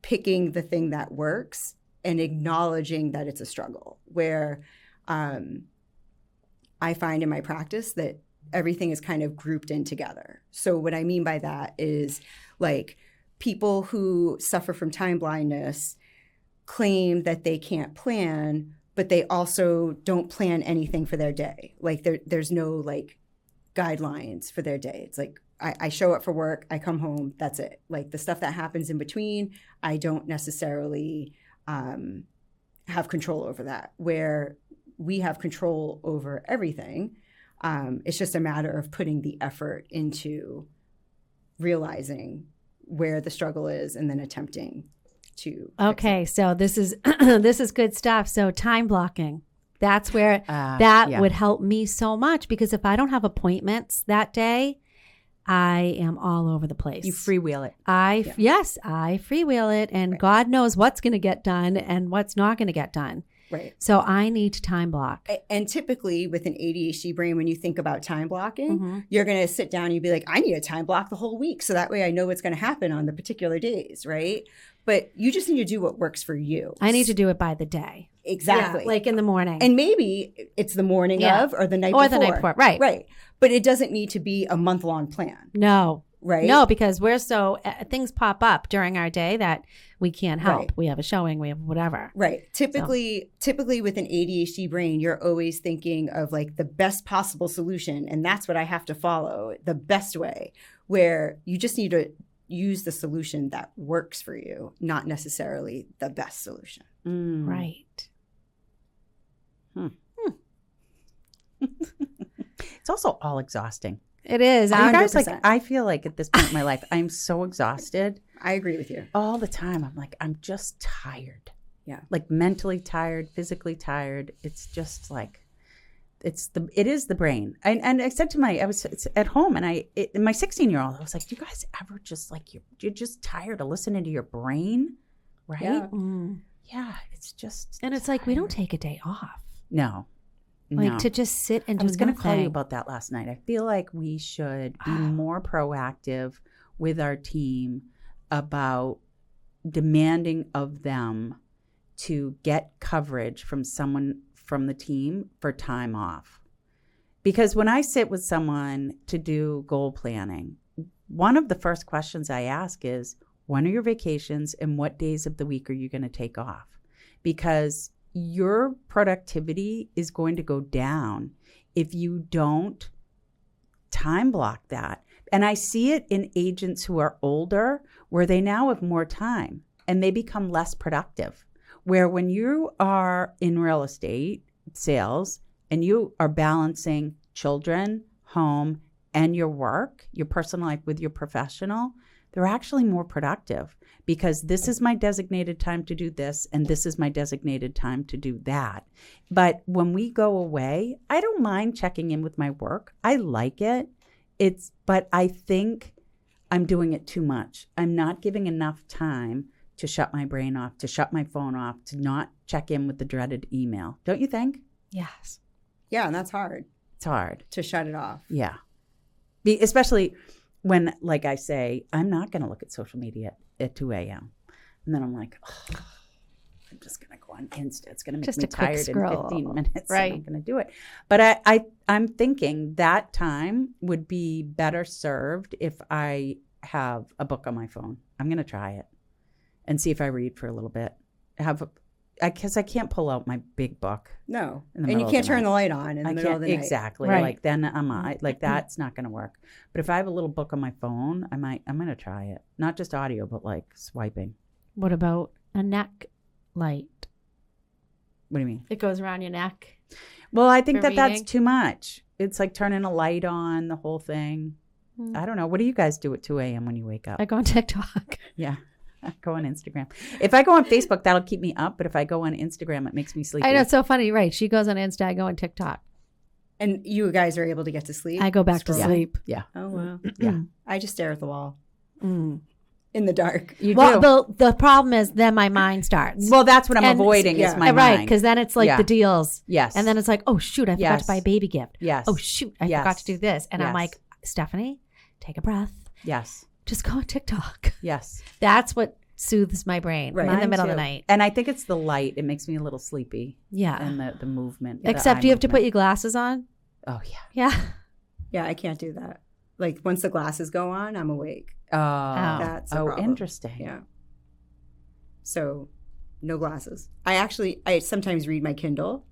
picking the thing that works and acknowledging that it's a struggle, where I find in my practice that everything is kind of grouped in together. So what I mean by that is like people who suffer from time blindness claim that they can't plan, but they also don't plan anything for their day. Like there's no like guidelines for their day. It's like I show up for work, I come home, that's it. Like the stuff that happens in between, I don't necessarily have control over that, where we have control over everything. It's just a matter of putting the effort into realizing where the struggle is and then attempting to. Okay, so this is this is good stuff. So time blocking. That's where would help me so much, because if I don't have appointments that day, I am all over the place. You freewheel it. Yes, I freewheel it, and God knows what's going to get done and what's not going to get done. Right. So I need to time block. And typically with an ADHD brain, when you think about time blocking, you're going to sit down and you'd be like, I need a time block the whole week. So that way I know what's going to happen on the particular days, right? But you just need to do what works for you. I need to do it by the day. Exactly. Yeah, like in the morning. And maybe it's the morning of or the night before. Or the night before, right. Right. But it doesn't need to be a month-long plan. No. Right? No, because we're so things pop up during our day that we can't help. Right. We have a showing, we have whatever. Right. Typically with an ADHD brain, you're always thinking of like the best possible solution, and that's what I have to follow, the best way, where you just need to use the solution that works for you, not necessarily the best solution. Right. It's also all exhausting. It is. You guys, 100%. like, I feel like at this point in my life, I'm so exhausted I agree with you. all the time. I'm like, I'm just tired. Yeah. Like mentally tired, physically tired. It's just like, it is the brain. And I said to I was at home and my 16-year-old, I was like, do you guys ever just like, you're just tired of listening to your brain? Right? Yeah. Yeah. It's just. And it's like, we don't take a day off. No. Like No. to just sit and do I was going to call you nothing. about that last night. I feel like we should be more proactive with our team about demanding of them to get coverage from someone from the team for time off. Because when I sit with someone to do goal planning, one of the first questions I ask is, when are your vacations and what days of the week are you going to take off? Because your productivity is going to go down if you don't time block that. And I see it in agents who are older, where they now have more time and they become less productive. Where when you are in real estate sales and you are balancing children, home, and your work, your personal life with your professional, they're actually more productive, because this is my designated time to do this and this is my designated time to do that. But when we go away, I don't mind checking in with my work. I like it. But I think I'm doing it too much. I'm not giving enough time to shut my brain off, to shut my phone off, to not check in with the dreaded email. Don't you think? Yes. Yeah, and that's hard It's hard. to shut it off. Yeah. Especially when, like I say, I'm not going to look at social media at 2 a.m. And then I'm like, oh, I'm just going to go on Insta. It's going to make Just me a quick tired scroll. in 15 minutes. Right. And I'm going to do it. But I'm thinking that time would be better served if I have a book on my phone. I'm going to try it and see if I read for a little bit. Because I can't pull out my big book. No. In the And middle you of can't the turn night. the light on in the I middle of can't the night. exactly. Right. Like then like that's not going to work. But if I have a little book on my phone, I'm going to try it. Not just audio, but like swiping. What about a neck light? What do you mean? It goes around your neck. Well, I think For that's reading? too much. It's like turning a light on, the whole thing. I don't know. What do you guys do at 2 a.m. when you wake up? I go on TikTok. Yeah. I go on Instagram. If I go on Facebook, that'll keep me up. But if I go on Instagram, it makes me sleepy. I know, it's so funny. Right. She goes on Insta. I go on TikTok. And you guys are able to get to sleep? I go back to Scroll. sleep. Yeah. Oh, wow. Yeah. I just stare at the wall Mm. in the dark. You Well, do. the problem is then my mind starts. Well, that's what I'm And- avoiding yeah. is my right. mind. Because then it's like Yeah. the deals. Yes. And then it's like, oh, shoot, I forgot Yes. to buy a baby gift. Yes. Oh, shoot, I Yes. forgot to do this. And I'm Yes. like, Stephanie, take a breath. Yes. Just go on TikTok. Yes. That's what soothes my brain Right. in the Mine middle of the too. night. And I think it's the light. It makes me a little sleepy. Yeah. And the movement. the Except eye do you have to put movement. your glasses on? Oh, yeah. Yeah. Yeah, I can't do that. Like once the glasses go on, I'm awake. Oh. That's a problem. Interesting. Yeah. So no glasses. I sometimes read my Kindle.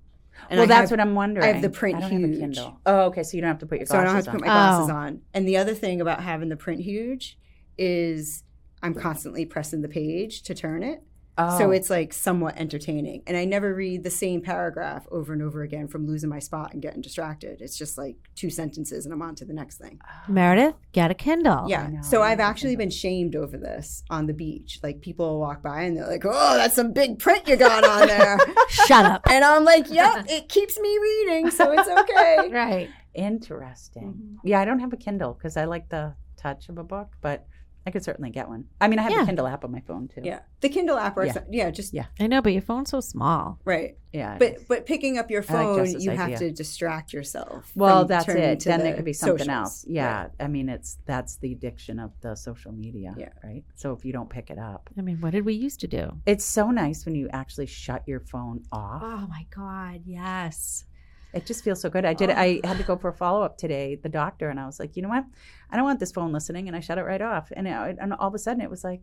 Well, that's what I'm wondering. I have the print I don't have a huge. Kindle. Oh, okay. So you don't have to put your So I glasses don't have to put on. my glasses Oh. on. And the other thing about having the print huge is I'm constantly pressing the page to turn it. Oh. So it's like somewhat entertaining. And I never read the same paragraph over and over again from losing my spot and getting distracted. It's just like 2 sentences and I'm on to the next thing. Meredith, get a Kindle. Yeah. know, So I I've know, actually been shamed over this on the beach. Like people will walk by and they're like, oh, that's some big print you got on there. Shut up. And I'm like, yep, it keeps me reading. So it's okay. Right. Interesting. Mm-hmm. Yeah, I don't have a Kindle because I like the touch of a book, but I could certainly get one. I mean, I have Yeah. the Kindle app on my phone too. Yeah. The Kindle app works. Yeah. Just Yeah. I know, but your phone's so small. right. Yeah. it is. But picking up your I like phone, Jess's you have idea. to distract yourself. Well, from that's turning it. to Then the there could be something socials. else. Yeah. Right. I mean, that's the addiction of the social media. Yeah. Right. So if you don't pick it up, I mean, what did we used to do? it's so nice when you actually shut your phone off. Oh, my God. Yes. It just feels so good. I had to go for a follow-up today, the doctor, and I was like, you know what? I don't want this phone listening, and I shut it right off. And all of a sudden it was like,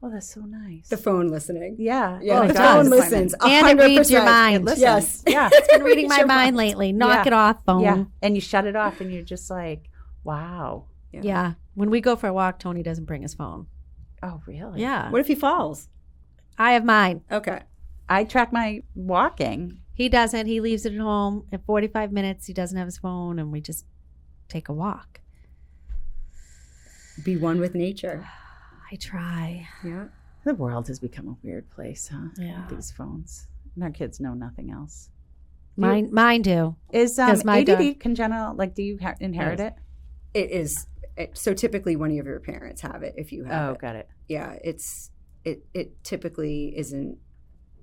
oh, that's so nice. The phone listening. Yeah. Yeah, Oh, the it phone does. listens. And it reads your 100%. mind. It listens. Yes. Yeah. It's been reading my Your mind lately. Knock Yeah. it off, phone. Yeah. And you shut it off, and you're just like, wow. Yeah. When we go for a walk, Tony doesn't bring his phone. Oh, really? Yeah. What if he falls? I have mine. Okay. I track my walking. He doesn't. He leaves it at home. In 45 minutes, he doesn't have his phone, and we just take a walk. Be one with nature. I try. Yeah. The world has become a weird place, huh? Yeah. These phones. And our kids know nothing else. Mine do. Is 'Cause my ADD congenital? Like, do you inherit it? It is. So typically one of your parents have it if you have Oh, it. got it. Yeah. It typically isn't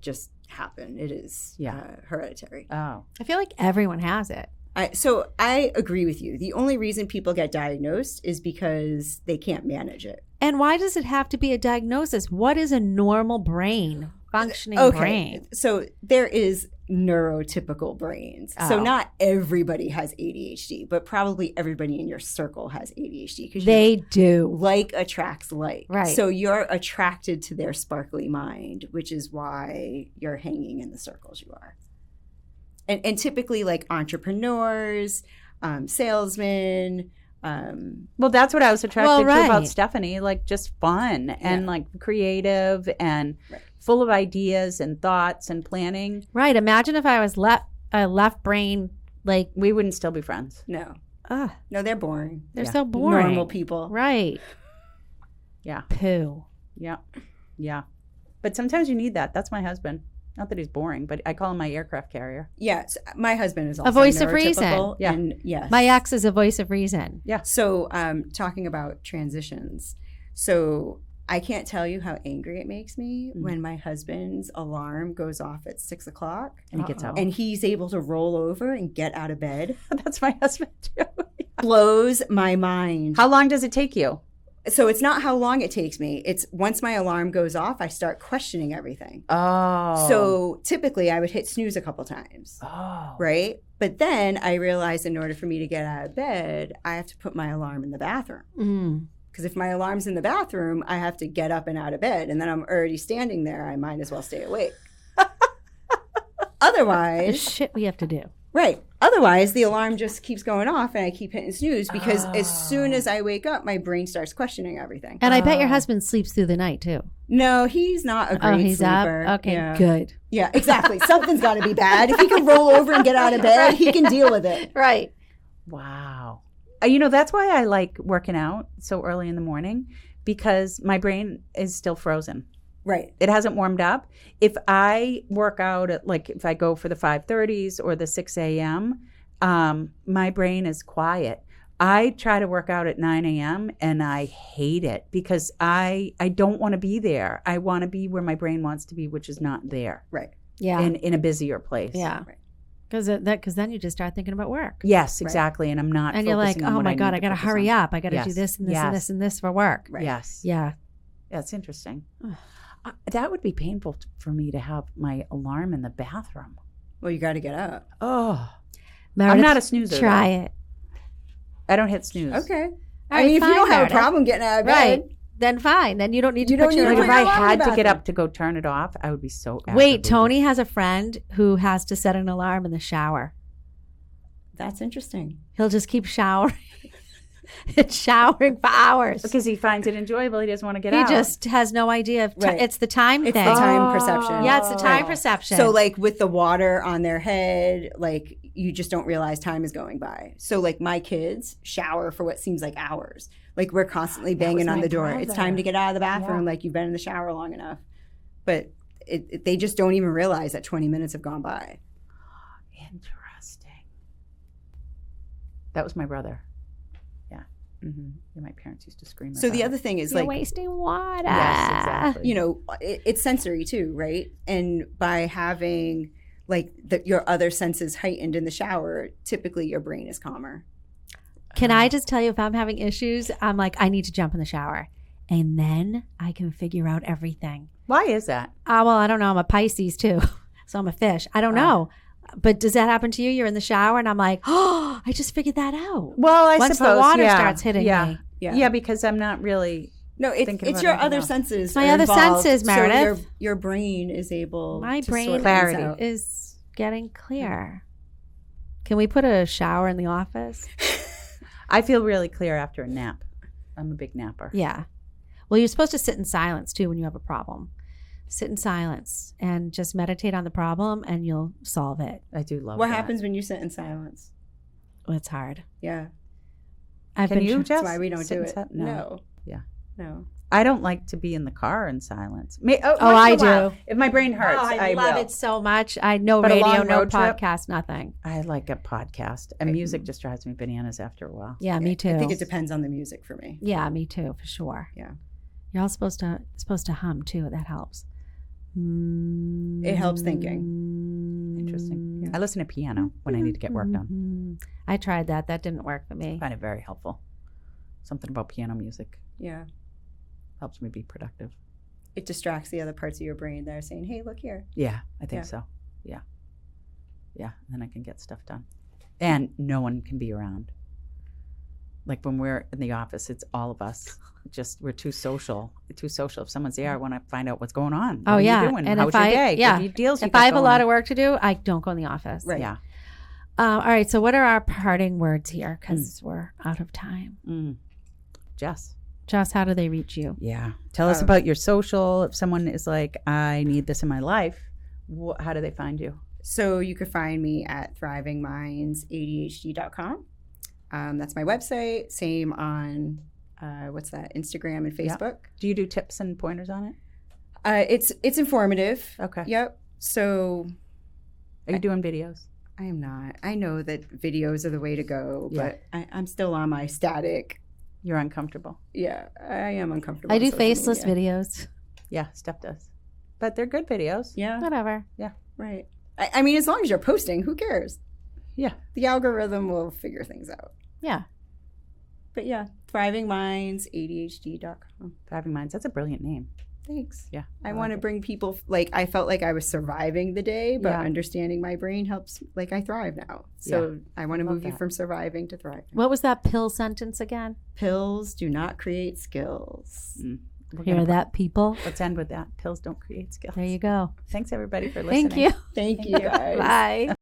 just happen. It is hereditary. Oh. I feel like everyone has it. So I agree with you. The only reason people get diagnosed is because they can't manage it. And why does it have to be a diagnosis? What is a normal brain, functioning Okay. brain? So there is neurotypical brains. So Oh. not everybody has ADHD, but probably everybody in your circle has ADHD because They do. like attracts like. Right. So you're attracted to their sparkly mind, which is why you're hanging in the circles you are. And typically like entrepreneurs, salesmen. Well, that's what I was attracted to right. about Stephanie. Like, just fun and like creative and full of ideas and thoughts and planning. Right. Imagine if I was left brain, like, We wouldn't still be friends. No, ugh, no, they're boring. they're Yeah. so boring. Normal people. Right. Yeah. Poo. Yeah. Yeah. But sometimes you need that. That's my husband. Not that he's boring, but I call him my aircraft carrier. Yes, my husband is also voice of reason. neurotypical, Yeah. And yes, My ex is a voice of reason. So, talking about transitions, so I can't tell you how angry it makes me when my husband's alarm goes off at 6 o'clock And he gets up. and he's able to roll over and get out of bed. That's my husband too. Blows my mind. How long does it take you? So it's not how long it takes me. It's once my alarm goes off, I start questioning everything. Oh. So typically I would hit snooze a couple times. Oh. Right? But then I realized in order for me to get out of bed, I have to put my alarm in the bathroom. Mm. Because if my alarm's in the bathroom, I have to get up and out of bed. And then I'm already standing there. I might as well stay awake. otherwise, shit we have to do. right. Otherwise, the alarm just keeps going off and I keep hitting snooze because as soon as I wake up, my brain starts questioning everything. And I bet your husband sleeps through the night too. No, he's not a great he's sleeper. up? Okay, Yeah. good. Yeah, exactly. Something's got to be bad. If he can roll over and get out of bed, he can deal with it. Right. Wow. That's why I like working out so early in the morning, because my brain is still frozen. Right. It hasn't warmed up. If I work out at if I go for the 5:30s or the 6 a.m., my brain is quiet. I try to work out at 9 a.m. and I hate it because I don't want to be there. I want to be where my brain wants to be, which is not there. Right. Yeah. In a busier place. Yeah. Right. Because then you just start thinking about work. Yes, exactly. And I'm not. And you're like, focusing on oh what my I God, need I got to focus hurry on. up. I got to Yes. do this and this Yes. and this and this for work. Right. Yes. Yeah. Yeah, it's interesting. That would be painful for me to have my alarm in the bathroom. Well, you got to get up. Oh, Meredith, I'm not a snoozer. Try though. it. I don't hit snooze. Okay. All I mean, right, if you fine, don't have Meredith. a problem getting out of bed, Right. Then fine. Then you don't need to You put don't your need to Like put if your I alarm in had the to get bathroom. up to go turn it off, I would be so Wait, aggravated. Tony has a friend who has to set an alarm in the shower. that's interesting. He'll just keep showering. It's showering for hours. Because he finds it enjoyable. He doesn't want to get He out. just has no idea of Right. it's the time It's thing. the time perception. Yeah, it's the time Right. perception. So, like with the water on their head, like you just don't realize time is going by. So, like my kids shower for what seems like hours. Like we're constantly banging on my the door. It's time to get out of the bathroom. Yeah. Like you've been in the shower long enough. But they just don't even realize that 20 minutes have gone by. Interesting. That was my brother. Yeah. Mm-hmm. Yeah, my parents used to scream. So the about other it. thing is You're like, wasting water. Yes, exactly. you know, it's sensory too, right? And by having like your other senses heightened in the shower, typically your brain is calmer. Can I just tell you, if I'm having issues, I'm like, I need to jump in the shower. And then I can figure out everything. Why is that? Well, I don't know. I'm a Pisces too. So I'm a fish. I don't know. But does that happen to you? You're in the shower and I'm like, oh, I just figured that out. Well, I Once suppose the water yeah. starts hitting yeah. me. Yeah, because I'm not really. No, Thinking it's about your anything other else. senses. My are other involved, senses, so Meredith. your brain is able My to brain sort Clarity. things out. is getting clear. Can we put a shower in the office? I feel really clear after a nap. I'm a big napper. Yeah. Well, you're supposed to sit in silence too when you have a problem. Sit in silence and just meditate on the problem and you'll solve it. I do love What that. happens when you sit in silence? Well, it's hard. Yeah, I've Can been you, tr- Jess? that's why we don't sit do in it. si- No. Yeah. no. I don't like to be in the car in silence. Once I in a while. do. If my brain hurts, I love will. it so much. I no But a radio, long no road trip? podcast, nothing. I like a podcast. And music just drives me bananas after a while. Yeah, me too. I think it depends on the music for me. Yeah, me too, for sure. Yeah. You're all supposed to hum too. That helps. It helps thinking. Interesting. Yeah. I listen to piano when I need to get work done. Mhm. I tried that. That didn't work for I me. find it very helpful. Something about piano music Yeah, helps me be productive. it distracts the other parts of your brain that are saying, "Hey, look here." Yeah, I think Yeah. so. Yeah. Yeah. And then I can get stuff done. And no one can be around. Like when we're in the office, it's all of us. We're too social. If someone's there, I want to find out what's going on. Oh, What yeah. are you doing? And How if was your I- day? yeah. What are deals you If got I have a going lot on? of work to do, I don't go in the office. Right. Yeah. All right. So, what are our parting words here? Because we're out of time. Jess. Joss, how do they reach you? Yeah. Tell us about your social. If someone is like, I need this in my life, how do they find you? So you could find me at thrivingmindsadhd.com. That's my website. Same on Instagram and Facebook. Do you do tips and pointers on it? It's informative. Okay. Yep. So Are you doing videos? I am not. I know that videos are the way to go, Yeah. but I'm still on my static. You're uncomfortable. Yeah, I am uncomfortable. I with do social faceless media. videos. Yeah, Steph does. But they're good videos. Yeah, Whatever. right. I mean, as long as you're posting, who cares? Yeah. The algorithm will figure things out. Yeah. But yeah, thrivingmindsadhd.com. Thriving Minds. That's a brilliant name. Thanks. Yeah. I like want to it. bring people, like, I felt like I was surviving the day, but Yeah. understanding my brain helps, like, I thrive now. So I want to love move you that. from surviving to thriving. What was that pill sentence again? Pills do not create skills. Hear that, people? Let's end with that. Pills don't create skills. There you go. Thanks, everybody, for listening. Thank you. Thank you, guys. Bye.